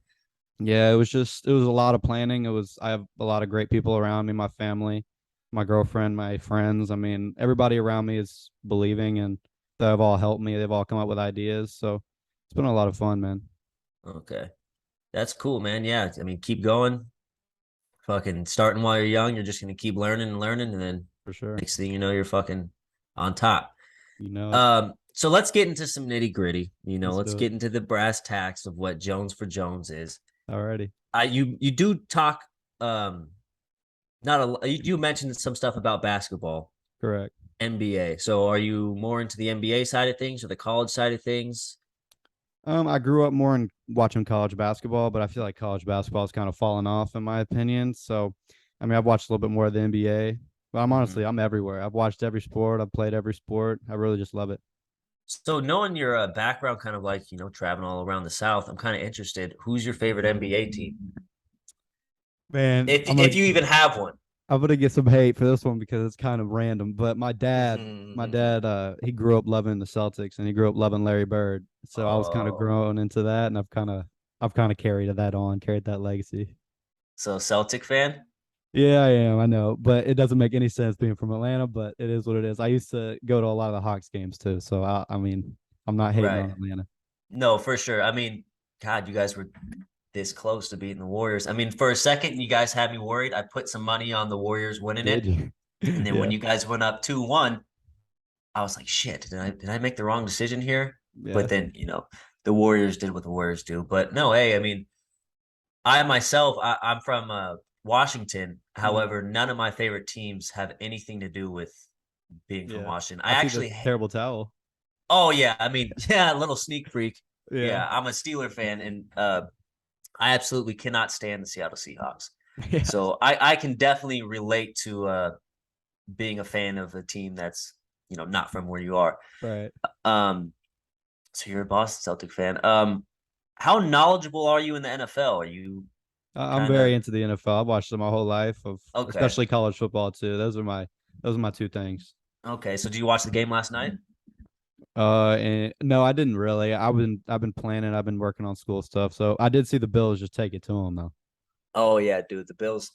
yeah, it was a lot of planning. I have a lot of great people around me, my family, my girlfriend, my friends. I mean, everybody around me is believing, and they've all helped me. They've all come up with ideas. So it's been a lot of fun, man. Okay, that's cool, man. Yeah, I mean, keep going. Fucking starting while you're young, you're just gonna keep learning and learning, and then For sure. next thing you know, you're fucking on top. You know it. So let's get into some nitty gritty. Let's Let's do it. get into the brass tacks of what Jones for Jones is. Alrighty. You do talk not a you mentioned some stuff about basketball, Correct. NBA. So are you more into the NBA side of things or the college side of things? I grew up more in watching college basketball, but I feel like college basketball has kind of fallen off in my opinion. So, I mean, I've watched a little bit more of the NBA, but Mm-hmm. I'm everywhere. I've watched every sport. I've played every sport. I really just love it. So knowing your background, kind of like traveling all around the South, I'm kind of interested. Who's your favorite NBA team, Man, if you even have one? I'm gonna get some hate for this one because it's kind of random. But my Mm-hmm. dad, he grew up loving the Celtics, and he grew up loving Larry Bird. So I was kind of Oh, growing into that, and I've kind of carried that legacy. so Celtic fan? Yeah, I am. I know, but it doesn't make any sense being from Atlanta. But it is what it is. I used to go to a lot of the Hawks games too, so I mean, I'm not hating Right. on Atlanta. No, for sure. I mean, God, you guys were this close to beating the Warriors. I mean, for a second, you guys had me worried. I put some money on the Warriors winning Did it, you? and then when Yeah, you guys went up 2-1, I was like, shit, did I make the wrong decision here? yeah. But then, the Warriors did what the Warriors do. But no, hey, I mean, I myself, I'm from Washington. Mhm. However, none of my favorite teams have anything to do with being from Yeah. Washington. I I see this actually, terrible towel. oh yeah, I mean, yeah, a little sneak freak. Yeah, Yeah, I'm a Steeler fan, and I absolutely cannot stand the Seattle Seahawks. yeah. So I can definitely relate to being a fan of a team that's not from where you are. Right. Um, so you're a Boston Celtic fan. How knowledgeable are you in the NFL? Are you I'm kind very of into the NFL. I've watched it my whole life, of okay? especially college football too. Those are my two things. Okay, so do you watch the game last night? And no, I didn't really. I've been planning. I've been working on school stuff. So I did see the Bills just take it to them though. Oh yeah, dude, the Bills.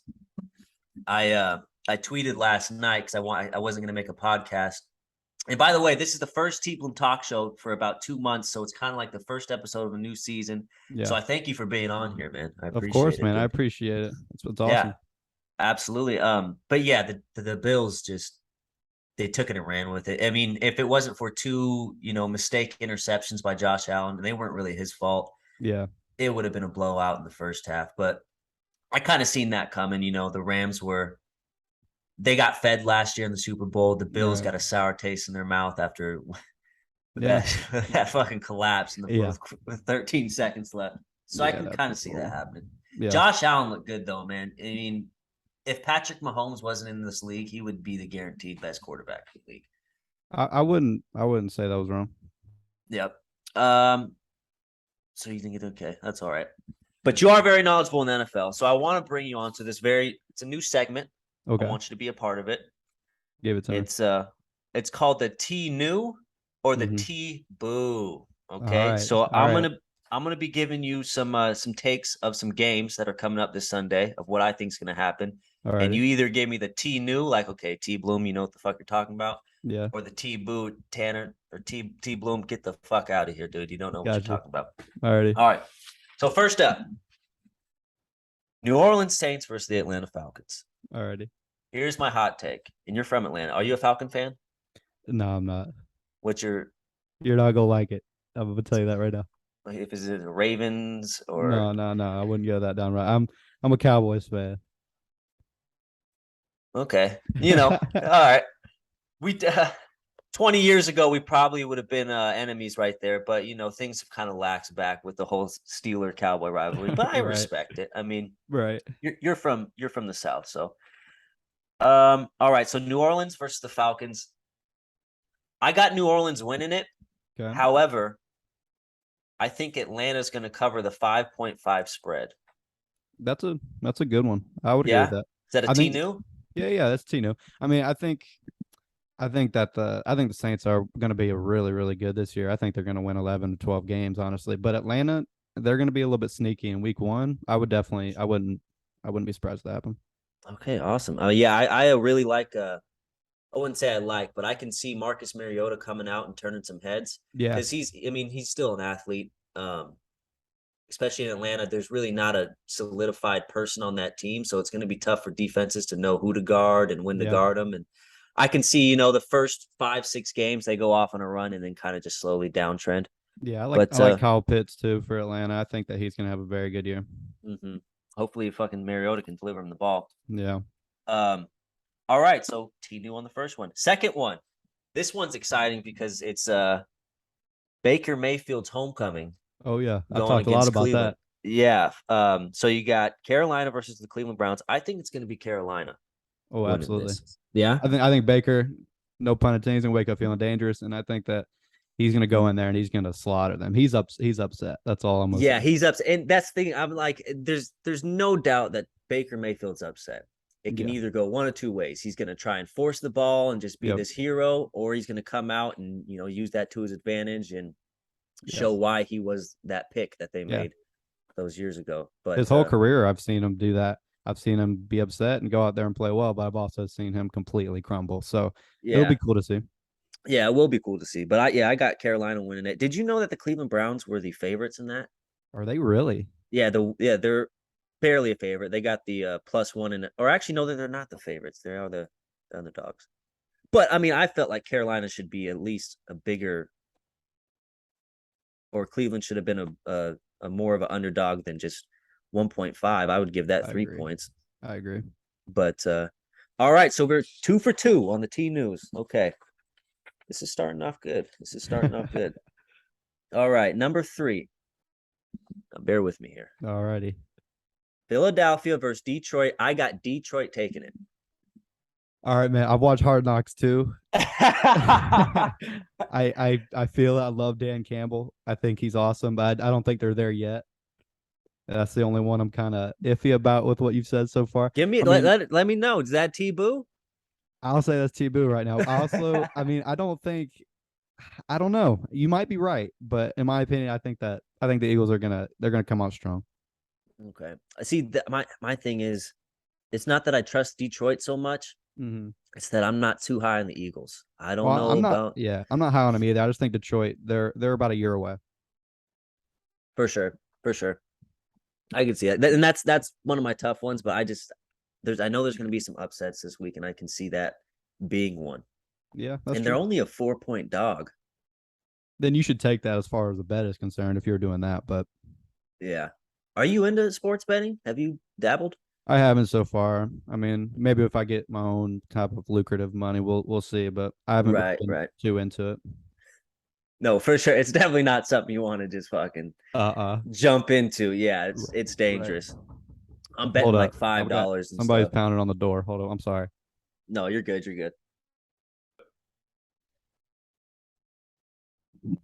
I tweeted last night because I wasn't gonna make a podcast. And by the way, this is the first TBloom talk show for about 2 months, so it's kind of like the first episode of a new season. Yeah, So I thank you for being on here, man. I of appreciate course, it, man. I dude. appreciate it. It's Yeah, awesome. absolutely. But yeah, the Bills just they took it and ran with it. I mean, if it wasn't for two, mistake interceptions by Josh Allen, and they weren't really his fault, Yeah, it would have been a blowout in the first half. But I kind of seen that coming. The Rams they got fed last year in the Super Bowl. The Bills right. got a sour taste in their mouth after Yeah, that fucking collapse in the yeah, fourth with 13 seconds left. So I yeah. can That kind of was see that horrible. happening. Yeah, Josh Allen looked good though, man. I mean, if Patrick Mahomes wasn't in this league, he would be the guaranteed best quarterback in the league. I wouldn't say that was wrong. Yep. So you think it's okay? That's all right. But you are very knowledgeable in the NFL, so I want to bring you on to this it's a new segment. I Okay, want you to be a part of it. give it to me. It's called the TNew or the Mm-hmm. TBoooo. All Okay, right, so all right, I'm gonna be giving you some takes of some games that are coming up this Sunday of what I think is gonna happen, all and righty. you either give me the TNew, like okay, TBloom, you know what the fuck you're talking about, Yeah, or the TBoooo, Tanner, or TBloom, get the fuck out of here, dude. You don't know what you're got you. talking about. All righty. All right. So first up, New Orleans Saints versus the Atlanta Falcons. All righty. Here's my hot take, and you're from Atlanta. Are you a Falcon fan? No, I'm not. What's your You're not gonna like it. I'm gonna tell you that right now. if is it the Ravens or No, no, no. I wouldn't go that down right. I'm a Cowboys fan. okay, all right. We 20 years ago we probably would have been enemies right there, but things have kind of laxed back with the whole Steeler Cowboy rivalry. But I Right, respect it. I mean, right. you're from the South, so all right. So New Orleans versus the Falcons. I got New Orleans winning it. Okay. However, I think Atlanta's going to cover the 5.5 spread. That's a good one. I would agree with Yeah, that. is that a I T think new? yeah, that's Tino. I mean, I think the Saints are going to be really really good this year. I think they're going to win 11 to 12 games honestly. But Atlanta, they're going to be a little bit sneaky in week 1. I wouldn't be surprised if that happened. Okay, awesome. Yeah, I really like. I wouldn't say I like, but I can see Marcus Mariota coming out and turning some heads Yeah. because he's still an athlete. Especially in Atlanta, there's really not a solidified person on that team, so it's going to be tough for defenses to know who to guard and when to Yeah. guard them. And I can see, the first 5-6 games they go off on a run and then kind of just slowly downtrend. Yeah, But I like Kyle Pitts too for Atlanta. I think that he's going to have a very good year. hopefully, fucking Mariota can deliver him the ball. Yeah. All right, so TNew on the first one. Second one, this one's exciting because it's Baker Mayfield's homecoming Oh yeah. I've going talked a lot against about Cleveland. that. Yeah. So you got Carolina versus the Cleveland Browns. I think it's going to be Carolina Oh, winning absolutely. this. Yeah. I think Baker, no pun intended, is gonna wake up feeling dangerous, and I think that he's gonna go in there and he's gonna slaughter them. He's upset. That's all I'm gonna Yeah, say. he's upset, and that's the thing. I'm like, there's no doubt that Baker Mayfield's upset. It can Yeah. either go one of two ways. He's going to try and force the ball and just be Yep. this hero, or he's going to come out and use that to his advantage and show Yes. why he was that pick that they Yeah. made those years ago. But His whole career, I've seen him do that. I've seen him be upset and go out there and play well, but I've also seen him completely crumble. So it'll yeah, be cool to see. yeah, it will be cool to see. But I got Carolina winning it. Did you know that the Cleveland Browns were the favorites in that? Are they really? Yeah, they're barely a favorite. They got the +1 in it, or actually no, they're not the favorites. They are the underdogs. But I mean, I felt like Carolina should be at least a bigger, or Cleveland should have been a more of an underdog than just 1.5. I would give that I 3 agree. points. I agree. But all right, so we're 2 for 2 on the T News. Okay, this is starting off good. All right, number 3. Now, bear with me here. All righty. Philadelphia versus Detroit. I got Detroit taking it. All right, man. I've watched Hard Knocks too. I feel it. I love Dan Campbell. I think he's awesome, but I don't think they're there yet. That's the only one I'm kind of iffy about with what you've said so far. Give me let me know. Is that TBoooo? I'll say that's TBoooo right now. Also, I mean, I don't think I don't know. You might be right, but in my opinion, I think the Eagles are they're gonna come out strong. Okay. See, my thing is, it's not that I trust Detroit so much. Mm-hmm. It's that I'm not too high on the Eagles. I don't Well, know I'm not. about Yeah, I'm not high on them either. I just think Detroit. They're about a year away. for sure, for sure. I can see that, and that's one of my tough ones. But I know there's going to be some upsets this week, and I can see that being one. Yeah, that's And they're true. only a 4-point dog. Then you should take that as far as the bet is concerned if you're doing that. But Yeah. Are you into sports betting? Have you dabbled? I haven't so far. I mean, maybe if I get my own type of lucrative money, we'll see. But I haven't really Right, been right. too into it. No, for sure. It's definitely not something you want to just fucking Uh. jump into. Yeah, it's Right. dangerous. I'm Hold betting like up. five I've got dollars and somebody's stuff. pounding on the door. Hold on. I'm sorry. No, you're good. You're good.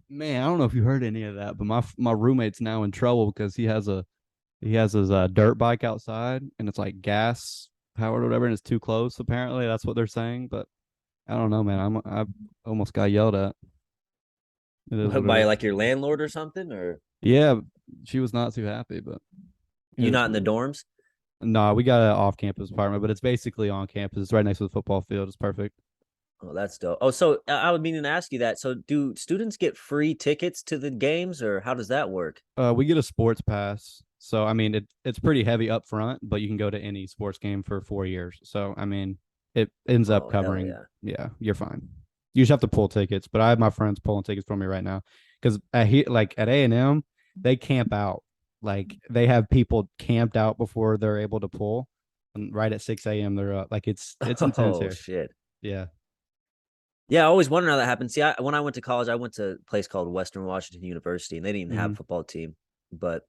Man, I don't know if you heard any of that, but my roommate's now in trouble because he has his dirt bike outside and it's like gas powered or whatever, and it's too close. Apparently, that's what they're saying. But I don't know, man. I almost got yelled at. It is what it By is. like your landlord or something, or Yeah, she was not too happy, but it you is not in what the it is. dorms? No, we got an off-campus apartment, but it's basically on campus. It's right next to the football field. It's perfect. Oh, that's dope. Oh, so I would mean to ask you that. So, do students get free tickets to the games, or how does that work? We get a sports pass, so I mean it's pretty heavy up front, but you can go to any sports game for 4 years. So I mean, it ends up Oh, hell covering. yeah. Yeah, you're fine. You just have to pull tickets, but I have my friends pulling tickets for me right now because like at A&M, they camp out. Like they have people camped out before they're able to pull, and right at 6 a.m. they're up. Like it's intense Oh here. shit. Yeah. Yeah, I always wondered how that happened. See, when I went to college, I went to a place called Western Washington University, and they didn't even have Hmm. a football team. But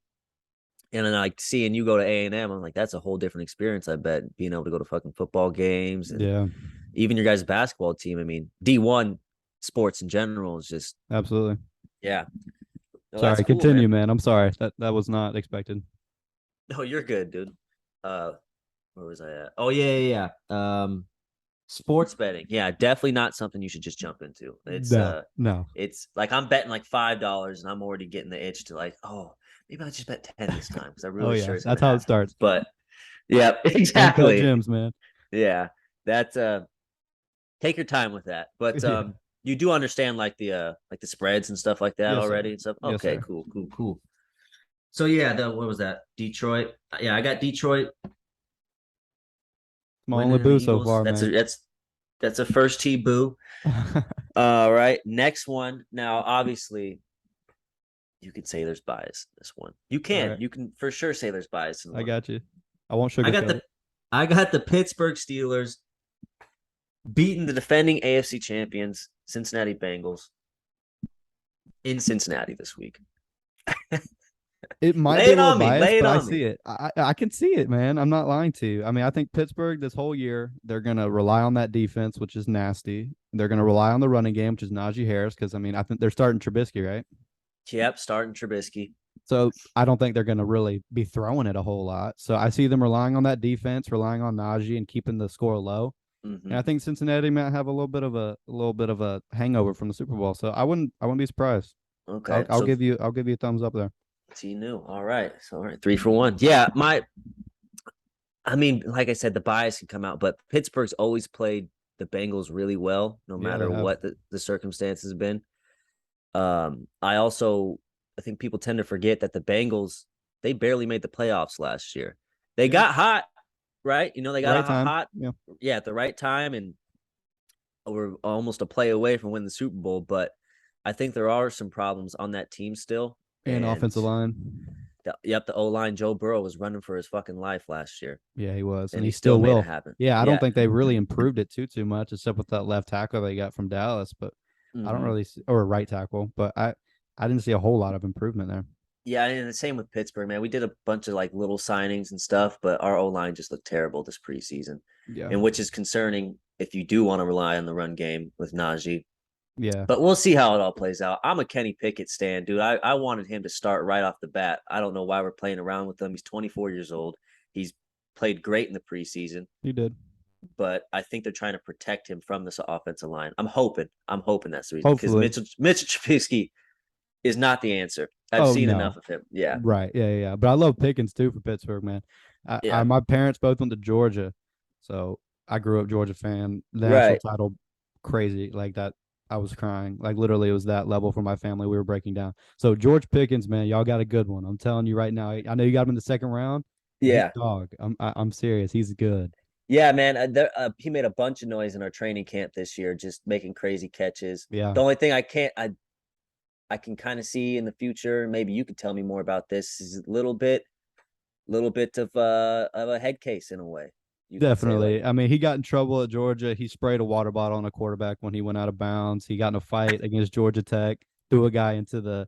and then like seeing you go to A&M, I'm like, that's a whole different experience. I bet being able to go to fucking football games and Yeah. even your guys' basketball team. I mean, D1 sports in general is just Absolutely. yeah. No, that's Sorry. cool, man. Continue, man. I'm sorry. That was not expected. No, you're good, dude. Uh, where was I at? Oh yeah. Sports betting, yeah, definitely not something you should just jump into. No. No. It's like I'm betting like $5, and I'm already getting the itch to like, oh, maybe I'll just bet 10 this time because I'm Oh really yeah. sure it's That's gonna how it happen. starts. But yeah, Uncut exactly. gems, man. Yeah, that's take your time with that. But Yeah. you do understand like the spreads and stuff like that Yes, sir. already and stuff. Yes, Okay, sir. cool. So yeah, what was that? Detroit. Yeah, I got Detroit My only winning the boo so Eagles. far, man. That's a first TBoooo. All right, next one. Now, obviously, you could say there's bias in this one. All right. You can for sure say there's bias in I one. got you. I won't I got sugarcoat the it. I got the Pittsburgh Steelers beating the defending AFC champions Cincinnati Bengals in Cincinnati this week. It might Lay be a it little on me. biased, Lay it but I on me. see it. I can see it, man. I'm not lying to you. I mean, I think Pittsburgh this whole year they're gonna rely on that defense, which is nasty. They're gonna rely on the running game, which is Najee Harris, because I mean, I think they're starting Trubisky, right? Yep, starting Trubisky. So I don't think they're gonna really be throwing it a whole lot. So I see them relying on that defense, relying on Najee, and keeping the score low. And Mm-hmm. I think Cincinnati might have a little bit of a hangover from the Super Bowl. So I wouldn't be surprised. Okay, I'll so give you a thumbs up there. TNew. All right, so all right, 3 for 1. Yeah, I mean, like I said, the bias can come out, but Pittsburgh's always played the Bengals really well, no Yeah, they matter have. what the circumstances have been. I think people tend to forget that the Bengals, they barely made the playoffs last year. They Yeah, got hot, right? You know, they got a right time. hot, Yeah, yeah, at the right time, and were almost a play away from winning the Super Bowl. But I think there are some problems on that team still, and and offensive line. the O line Joe Burrow was running for his fucking life last year, Yeah, he was, and and he he still still made it will. happen. Yeah, I don't Yeah. think they really improved it too much, except with that left tackle they got from Dallas. But I don't Mm-hmm. really see, or right tackle, but I didn't see a whole lot of improvement there. Yeah, and the same with Pittsburgh, man. We did a bunch of like little signings and stuff, but our O line just looked terrible this preseason, Yeah, and which is concerning if you do want to rely on the run game with Najee. yeah, But we'll see how it all plays out. I'm a Kenny Pickett stan, dude. I wanted him to start right off the bat. I don't know why we're playing around with him. He's 24 years old. He's played great in the preseason. he did. but I think they're trying to protect him from this offensive line. I'm hoping that's the reason, because Hopefully. Mitchell Trubisky is not the answer. I've Oh seen enough no. of him. Yeah, Right. Yeah, yeah. But I love Pickens too for Pittsburgh, man. yeah, My parents both went to Georgia, so I grew up Georgia fan. The national right. title, crazy like that. I was crying. Like literally, it was that level for my family. We were breaking down. So George Pickens, man, y'all got a good one. I'm telling you right now. I know you got him in the second round, but he's Yeah, dog. I'm serious. He's good. yeah, man. He made a bunch of noise in our training camp this year, just making crazy catches. Yeah. The only thing I can kind of see in the future, maybe you could tell me more about this, is a little bit of a head case in a way. You could say, like, Definitely. I mean, he got in trouble at Georgia. He sprayed a water bottle on a quarterback when he went out of bounds. He got in a fight against Georgia Tech, threw a guy into the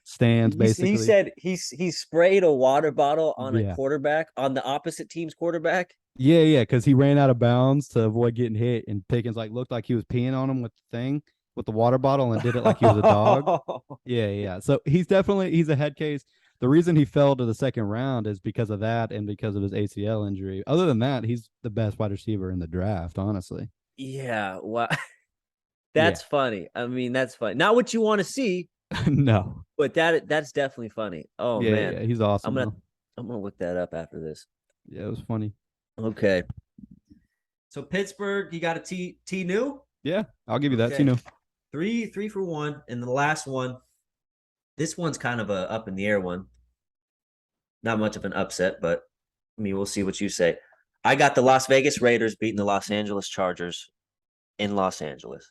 stands, he basically. said he sprayed a water bottle on a Yeah. quarterback, on the opposite team's quarterback. Yeah, yeah, because he ran out of bounds to avoid getting hit, and Pickens like looked like he was peeing on him with the thing with the water bottle and did it like he was a dog. Yeah, yeah. So he's a head case. The reason he fell to the second round is because of that and because of his ACL injury. Other than that, he's the best wide receiver in the draft, honestly. Yeah, well, Yeah. that's funny. I mean, that's funny. Not what you want to see, No. but that's definitely funny. Oh Yeah, man, yeah. He's I'm awesome gonna though. I'm gonna look that up after this. Yeah, it was funny. Okay. So Pittsburgh, you got a TNew? Yeah, I'll give you that. Okay. Three for one. And the last one, this one's kind of a up in the air one. Not much of an upset, but I mean, we'll see what you say. I got the Las Vegas Raiders beating the Los Angeles Chargers in Los Angeles.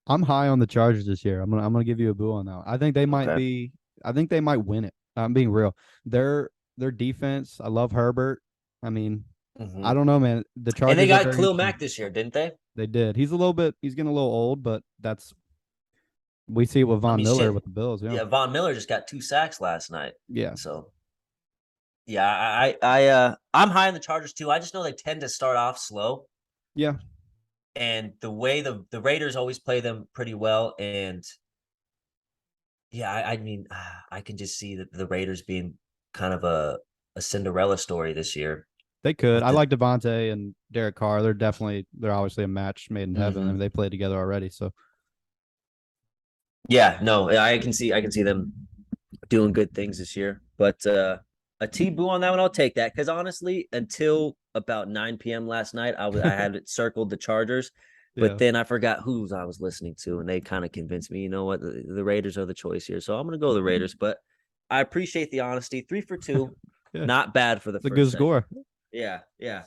I'm high on the Chargers this year. I'm gonna give you a boo on that one. I think they might Okay. be. I think they might win it. I'm being real. Their defense. I love Herbert. I mean, Mm-hmm. I don't know, man. The And they Chargers are got very Khalil interesting. Mack this year, didn't they? They did. He's a little bit. He's getting a little old, but that's we see it with I Von mean, Miller with shit. the Bills. Yeah, Yeah, Von Miller just got 2 sacks last night. yeah, So yeah, I'm high on the Chargers too. I just know they tend to start off slow, yeah. and the way the Raiders always play them pretty well. And yeah, I mean, I can just see the Raiders being kind of a Cinderella story this year They could. with I the. like Devontae and Derek Carr. They're obviously a match made in heaven. I Mm-hmm. mean, they played together already. So Yeah, no, I can see them doing good things this year. But a TBoooo on that one, I'll take that, because honestly, until about 9 p.m. last night, I had it circled the Chargers, but yeah, then I forgot whose I was listening to, and they kind of convinced me. You know what, the Raiders are the choice here, so I'm gonna go the Raiders. But I appreciate the honesty. 3 for 2, yeah. not bad for the It's a good first segment. score. Yeah, yeah.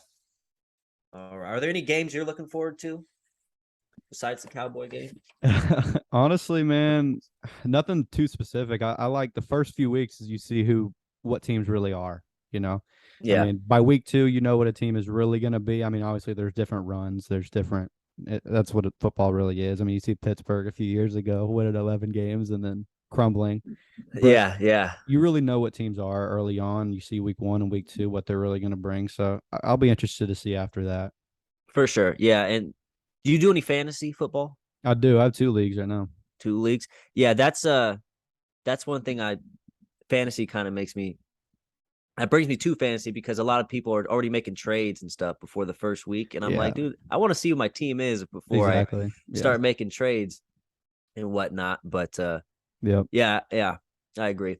All right. Are there any games you're looking forward to besides the Cowboy game? Honestly, man, nothing too specific. I like the first few weeks as you see what teams really are, you know. I Yeah, mean, by week 2, you know what a team is really going to be. I mean, obviously there's different runs, that's what football really is. I mean, you see Pittsburgh a few years ago winning 11 games and then crumbling, but yeah, yeah. you really know what teams are early on. You see week 1 and week 2 what they're really going to bring. So I'll be interested to see after that. For sure. Yeah. And do you do any fantasy football? I do. I have 2 leagues right now. 2 leagues? Yeah, that's one thing I fantasy kind of makes me that brings me to fantasy, because a lot of people are already making trades and stuff before the first week. And I'm Yeah, like, dude, I want to see who my team is before I exactly. Yeah. start making trades and whatnot. But Yep. yeah, yeah, I agree.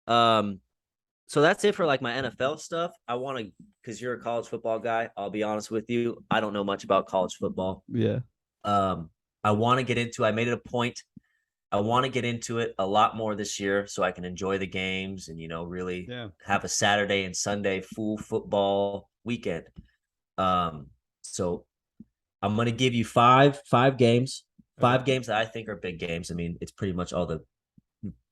Um, so that's it for like my NFL stuff. I want to, because you're a college football guy, I'll be honest with you. I don't know much about college football. Yeah. Um, I want to get into. I made it a point. I want to get into it a lot more this year, so I can enjoy the games and really Yeah. have a Saturday and Sunday full football weekend. So I'm gonna give you five games, Okay. five games that I think are big games. I mean, it's pretty much all the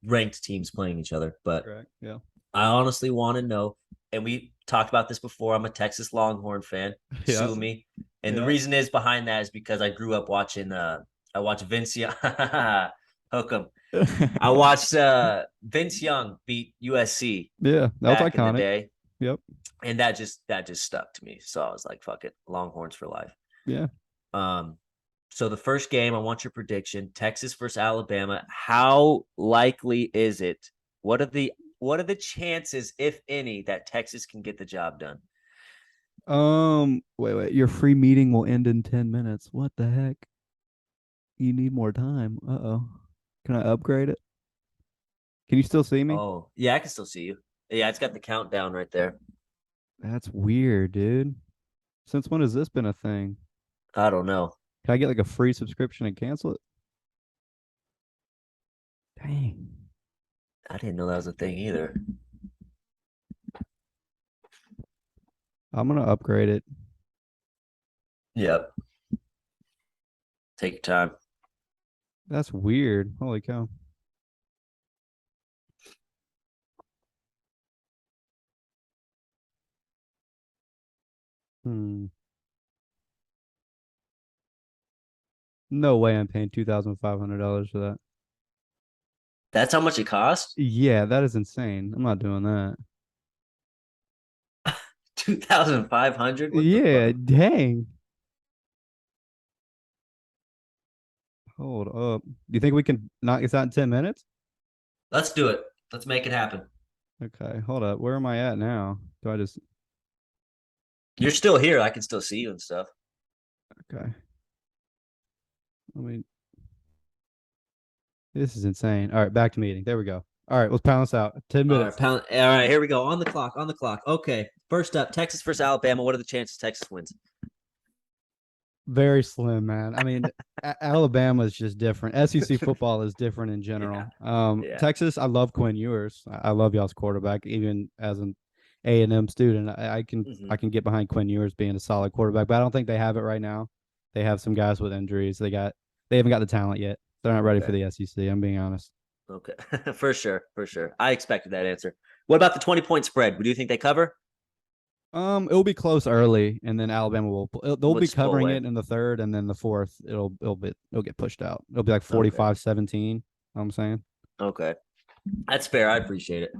ranked teams playing each other, but Correct. Yeah. I honestly want to know. And we talked about this before. I'm a Texas Longhorn fan. Yeah. Sue me. And the Yeah. reason is behind that is because I grew up watching. I watched Vince Young. Hook 'em. I watched Vince Young beat USC Yeah. That was back in the iconic. day, Yep. and that just stuck to me. So I was like, "Fuck it, Longhorns for life." Yeah. Um, so the first game, I want your prediction: Texas versus Alabama. How likely is it? What are the chances, if any, that Texas can get the job done? Wait. Your free meeting will end in 10 minutes. What the heck? You need more time. Uh-oh. Can I upgrade it? Can you still see me? Oh, yeah, I can still see you. Yeah, it's got the countdown right there. That's weird, dude. Since when has this been a thing? I don't know. Can I get like a free subscription and cancel it? Dang. I didn't know that was a thing either. I'm gonna upgrade it. Yep. Take your time. That's weird. Holy cow. Hmm. No way I'm paying $2,500 for that. That's how much it costs? Yeah, that is insane. I'm not doing that. 2,500? What the Yeah, fuck? dang. Hold up. Do you think we can knock this out in 10 minutes? Let's do it. Let's make it happen. Okay, hold up. Where am I at now? Do I just You're still here. I can still see you and stuff. okay. I mean, this is insane. All right, back to meeting. There we go. All right, let's pound this out. 10 All right, minutes. pound. All right, here we go. On the clock. On the clock. Okay. First up, Texas versus Alabama. What are the chances Texas wins? Very slim, man. I mean, Alabama is just different. SEC football is different in general. Yeah. Texas, I love Quinn Ewers. I love y'all's quarterback. Even as an A&M student, I can get behind Quinn Ewers being a solid quarterback. But I don't think they have it right now. They have some guys with injuries. They haven't got the talent yet. They're not ready for Okay. the SEC. I'm being honest. Okay. For sure. For sure. I expected that answer. What about the 20-point spread? Do you think they cover? It'll be close early, and then Alabama they'll We'll be just pull covering away. it in the third, and then the fourth it'll get pushed out. It'll be like Okay. 45-17. I'm saying. Okay. That's fair. I appreciate it.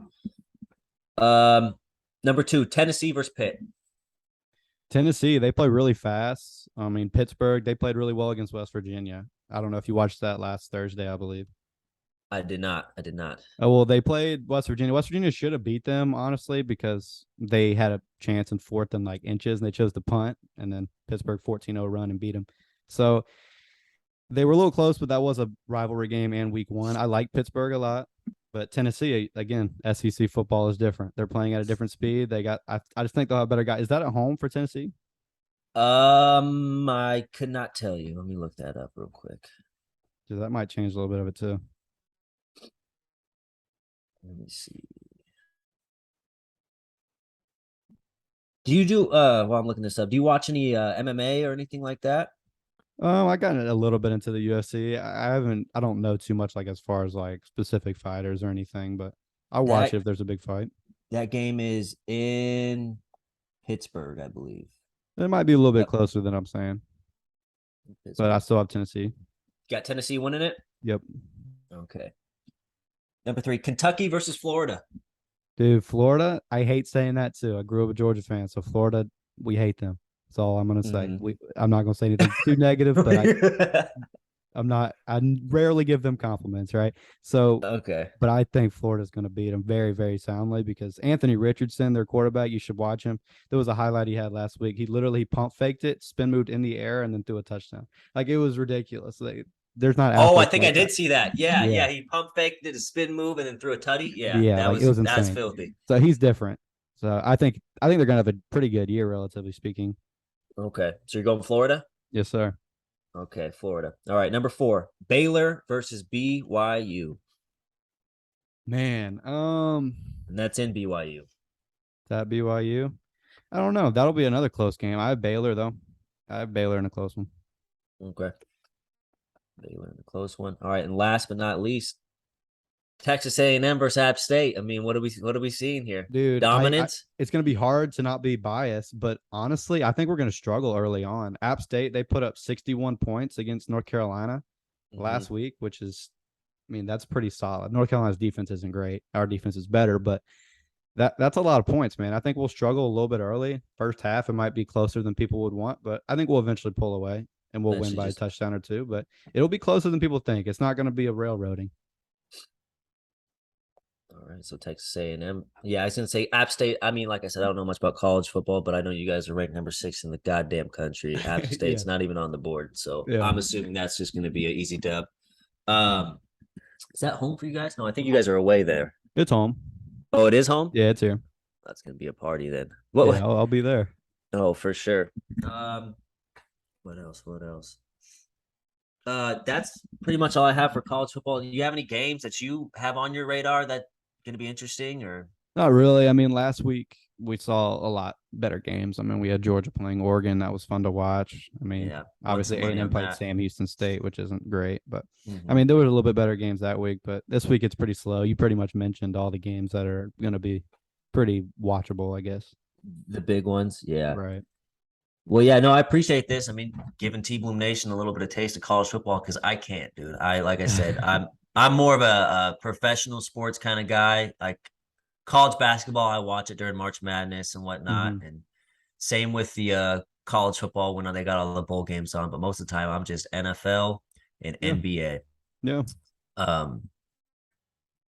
Um, number two, Tennessee versus Pitt. Tennessee, they play really fast. I mean, Pittsburgh, they played really well against West Virginia. I don't know if you watched that last Thursday, I believe. I did not. I did not. Oh, well, they played West Virginia. West Virginia should have beat them, honestly, because they had a chance in fourth and like inches, and they chose to punt, and then Pittsburgh 14-0 run and beat them. So they were a little close, but that was a rivalry game and week one. I like Pittsburgh a lot, but Tennessee, again, SEC football is different. They're playing at a different speed. I just think they'll have better guys. Is that at home for Tennessee? I could not tell you. Let me look that up real quick. Because that might change a little bit of it too. Let me see. Do you do while I'm looking this up, do you watch any MMA or anything like that? I got a little bit into the UFC. I don't know too much like as far as like specific fighters or anything, but I'll watch it That if there's a big fight. that game is in Pittsburgh, I believe. It might be a little bit Yep. closer than I'm saying, but I Pittsburgh. still have Tennessee. Got Tennessee winning it? Yep. Okay. Number three, Kentucky versus Florida. Dude, Florida, I hate saying that too. I grew up a Georgia fan, so Florida, we hate them. That's all I'm gonna say. Mhm. I'm not gonna say anything too negative, but I'm not. I rarely give them compliments, right? So, Okay. but I think Florida's going to beat them very, very soundly because Anthony Richardson, their quarterback, you should watch him. There was a highlight he had last week. He literally pump faked it, spin moved in the air, and then threw a touchdown. Like it was ridiculous. There's not Oh, I athletes think I like did that. see that. Yeah, Yeah, yeah. He pump faked, did a spin move, and then threw a tutty. Yeah, yeah, that like it was was that's insane. filthy. So he's different. So I think they're going to have a pretty good year, relatively speaking. Okay. So you're going Florida? Yes, sir. Okay, Florida. All right, number four, Baylor versus BYU. Man, And that's in BYU. that BYU. I don't know. That'll be another close game. I have Baylor though. I have Baylor in a close one. Okay. Baylor in a close one. All right, and last but not least, Texas A&M versus App State. I mean, what are we seeing here? Dude, Dominance? it's going to be hard to not be biased, but honestly, I think we're going to struggle early on. App State, they put up 61 points against North Carolina Mm-hmm. last week, which is, I mean, that's pretty solid. North Carolina's defense isn't great. Our defense is better, but that's a lot of points, man. I think we'll struggle a little bit early. First half, it might be closer than people would want, but I think we'll eventually pull away and we'll win Eventually by a just touchdown or two, but it'll be closer than people think. It's not going to be a railroading. all All right, so Texas A&M. Yeah, I was gonna say App State. I mean, like I said, I don't know much about college football, but I know you guys are ranked number 6 in the goddamn country. App Yeah. State's not even on the board, so Yeah. I'm assuming that's just gonna be an easy dub. Um, is that home for you guys? No, I think you guys are away there. It's home. Oh, it is home. Yeah, it's here. That's gonna be a party then. Yeah, I'll be there. Oh, for sure. Um, what else? What else? That's pretty much all I have for college football. Do you have any games that you have on your radar that going to be interesting or? Not really. I mean, last week we saw a lot better games. I mean, we had Georgia playing Oregon. That was fun to watch. I mean, Yeah, obviously money A&M on played that. Sam Houston State, which isn't great. But, I Mhm. mean, there were a little bit better games that week. But this week it's pretty slow. You pretty much mentioned all the games that are going to be pretty watchable, I guess. The big ones, yeah. Right. Well, yeah, no, I appreciate this. I mean, giving TBloom Nation a little bit of taste of college football because I can't, dude. Like I said, I'm more of a professional sports kind of guy. Like college basketball, I watch it during March Madness and whatnot, Mhm. and same with the college football when they got all the bowl games on. But most of the time, I'm just NFL and Yeah. NBA. Yeah. Um,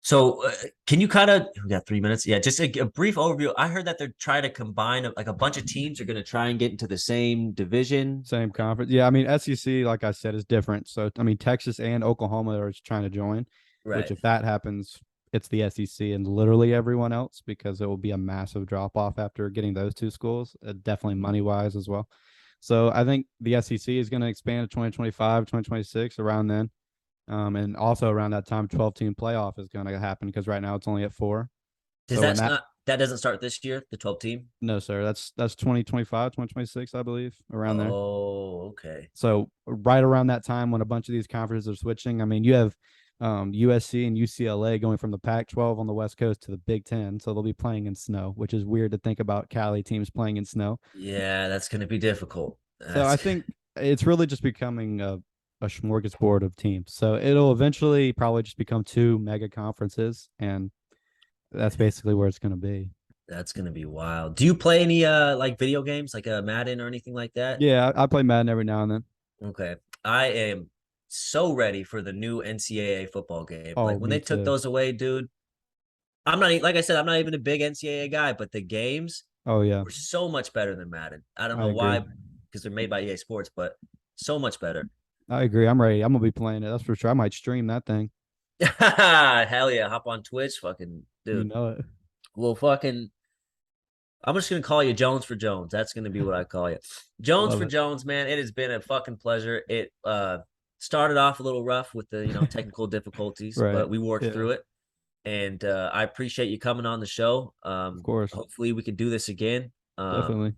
so can you kind of we got 3 minutes? Yeah, just a brief overview. I heard that they're trying to combine like a bunch of teams are going to try and get into the same division. Same conference. Yeah. I mean, SEC, like I said, is different. So, I mean, Texas and Oklahoma are trying to join, which Right. if that happens, it's the SEC and literally everyone else because it will be a massive drop off after getting those two schools, definitely money wise as well. So I think the SEC is going to expand to 2025, 2026 around then. And also around that time, 12-team playoff is going to happen because right now it's only at 4. Does So when that's that, not that doesn't start this year, the 12 team? no, sir, that's 2025, 2026, I believe, around there. Oh, okay. So right around that time when a bunch of these conferences are switching, I mean, you have USC and UCLA going from the Pac-12 on the West Coast to the Big Ten, so they'll be playing in snow, which is weird to think about Cali teams playing in snow. Yeah, that's going to be difficult. So I That's think it's really just becoming a smorgasbord of teams. So it'll eventually probably just become 2 mega conferences, and that's basically where it's going to be. that's going to be wild. Do you play any like video games like Madden or anything like that? Yeah, I play Madden every now and then. Okay. I am so ready for the new NCAA football game. Like Oh, when me they took too. those away, dude, I'm not like I said, I'm not even a big NCAA guy, but the games Oh yeah, were so much better than Madden. I don't I know agree. why, because they're made by EA Sports, but so much better. I agree. I'm ready. I'm gonna be playing it. That's for sure. I might stream that thing. Hell yeah, hop on Twitch, fucking You dude. know it. Well, fucking, I'm just gonna call you Jones for Jones. That's gonna be what I call you, Jones Love for it. Jones, man. It has been a fucking pleasure. It started off a little rough with the technical difficulties, Right. but we worked Yeah. through it. And I appreciate you coming on the show. Of course. Hopefully we can do this again. Definitely.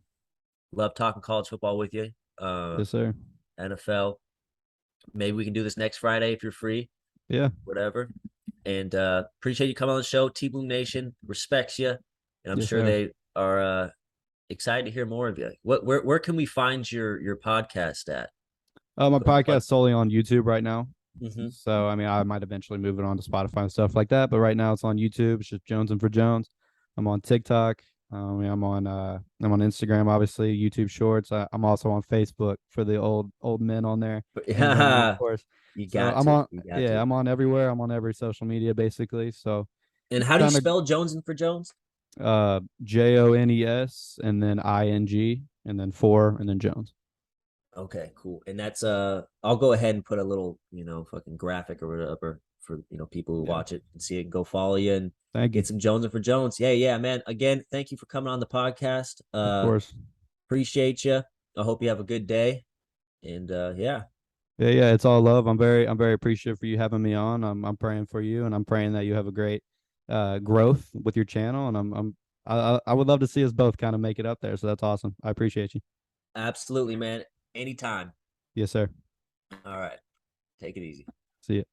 Love talking college football with you. Yes, sir. NFL. Maybe we can do this next Friday if you're free. Yeah. Whatever. And appreciate you coming on the show. TBloom Nation respects you, and I'm Yes, sure sir. they are excited to hear more of you. Where can we find your podcast at? My What? podcast solely on YouTube right now. Mm-hmm. So I mean, I might eventually move it on to Spotify and stuff like that. But right now, it's on YouTube. It's just Jonesing for Jones. I'm on TikTok. I'm on Instagram, obviously YouTube Shorts. I'm also on Facebook for the old men on there, and then me, of Yeah, course. you So got I'm to. on. You got Yeah, to. I'm on everywhere. I'm on every social media basically. So And it's how do you kind of spell Jonesing for Jones? Jones and then ing and then 4 and then Jones. Okay, cool. And that's I'll go ahead and put a little, fucking graphic or whatever for people who Yeah. watch it and see it and go follow you and Thank you. get some Jonesing for Jones. Yeah, yeah, man. Again, thank you for coming on the podcast. Of course. Appreciate you. I hope you have a good day. And yeah. Yeah, yeah, it's all love. I'm very appreciative for you having me on. I'm praying for you, and I'm praying that you have a great growth with your channel. And I would love to see us both kind of make it up there. So that's awesome. I appreciate you. Absolutely, man. Anytime. Yes, sir. All right. Take it easy. See you.